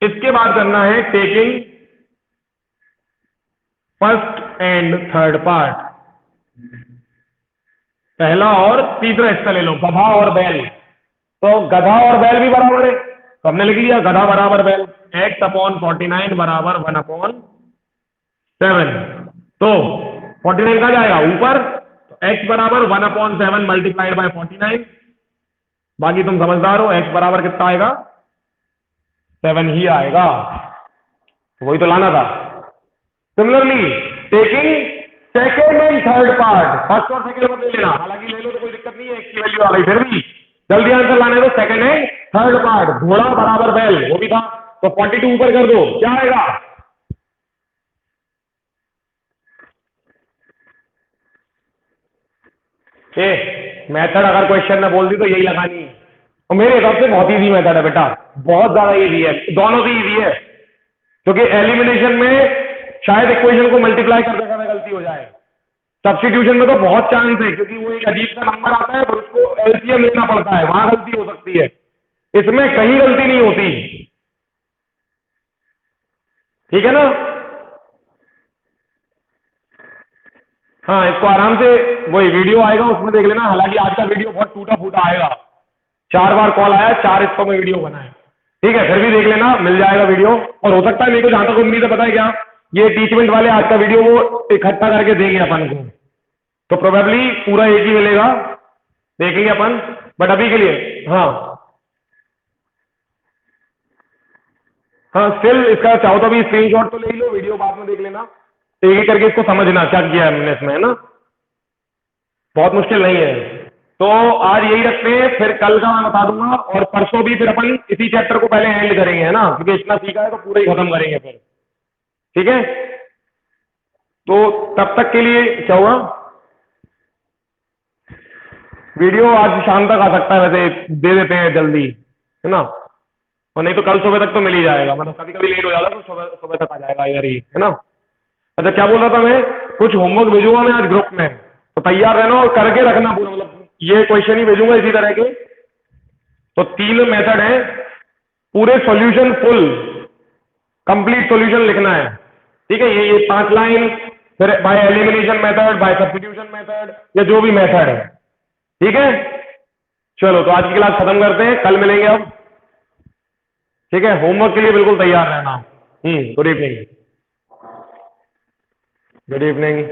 इसके बाद करना है taking first and third part, पहला और तीसरा हिस्सा ले लो, गधा और बैल, तो गधा और बैल भी बराबर है, तो हमने लिख लिया गधा बराबर बैल, x/49 बराबर 1/7, तो 49 का जाएगा ऊपर, तो x बराबर 1/7 मल्टीप्लाइड बाय 49, बाकी तुम समझदार हो, x बराबर कितना आएगा, 7 ही आएगा, तो वही तो लाना था। Similarly taking second and third part, first और सेकेंड मत ले लेना, हालांकि ले लो तो कोई दिक्कत नहीं है, x की वैल्यू आ गई, फिर भी जल्दी आंसर लाने दो, सेकेंड एंड थर्ड पार्ट, घोड़ा बराबर बैल, वो भी था, तो 42 ऊपर कर दो, क्या आएगा, मेथड अगर क्वेश्चन में बोल दी तो यही लगानी है, और मेरे हिसाब से बहुत इजी मेथड है बेटा, बहुत ज्यादा इजी है, दोनों से इजी है, क्योंकि एलिमिनेशन में शायद इक्वेशन को मल्टीप्लाई करते समय गलती हो जाए, सब्स्टिट्यूशन में तो बहुत चांस है, क्योंकि वो एक अजीब सा नंबर आता है, पर उसको एलसीएम लेना पड़ता है, वहां गलती हो सकती है, इसमें कहीं गलती नहीं होती, ठीक है ना। हाँ, इसको आराम से, वही वीडियो आएगा उसमें देख लेना, हालांकि आज का वीडियो बहुत टूटा फूटा आएगा, 4 बार कॉल आया, 4 हिस्सों में वीडियो बना है, ठीक है, फिर भी देख लेना, मिल जाएगा वीडियो, और हो सकता है मेरे को जहां तक उम्मीद है, पता है क्या, ये टीचमेंट वाले आज का वीडियो वो इकट्ठा करके देंगे अपन को, तो प्रोबेबली पूरा एक ही मिलेगा, देखेंगे अपन, बट अभी के लिए हाँ स्टिल इसका चाहो तो अभी स्क्रीनशॉट तो ले लो, वीडियो बाद में देख लेना, एक एक करके इसको समझना क्या किया है हमने इसमें, है ना, बहुत मुश्किल नहीं है। तो आज यही रखते हैं, फिर कल का मैं बता दूंगा, और परसों भी फिर अपन इसी चैप्टर को पहले एंड करेंगे, है ना, क्योंकि इतना सीखा है तो पूरा ही खत्म करेंगे फिर, ठीक है। तो तब तक के लिए क्या हुआ, वीडियो आज शाम तक आ सकता है, वैसे दे देते हैं जल्दी, है ना, और नहीं तो कल सुबह तक तो मिल ही जाएगा, मतलब कभी कभी लेट हो जाता तो सुबह सुबह तक आ जाएगा इधर ही, है ना। अच्छा क्या बोल रहा था मैं, कुछ होमवर्क भेजूंगा मैं आज ग्रुप में, तो तैयार रहना और करके रखना पूरा, मतलब ये क्वेश्चन ही भेजूंगा इसी तरह के, तो 3 मेथड है, पूरे सॉल्यूशन फुल कंप्लीट सॉल्यूशन लिखना है, ठीक है, ये 5 लाइन, फिर by elimination method, by substitution method, या जो भी मेथड है, ठीक है। चलो तो आज की क्लास खत्म करते हैं, कल मिलेंगे अब, ठीक है, होमवर्क के लिए बिल्कुल तैयार रहना। Good evening. Good evening.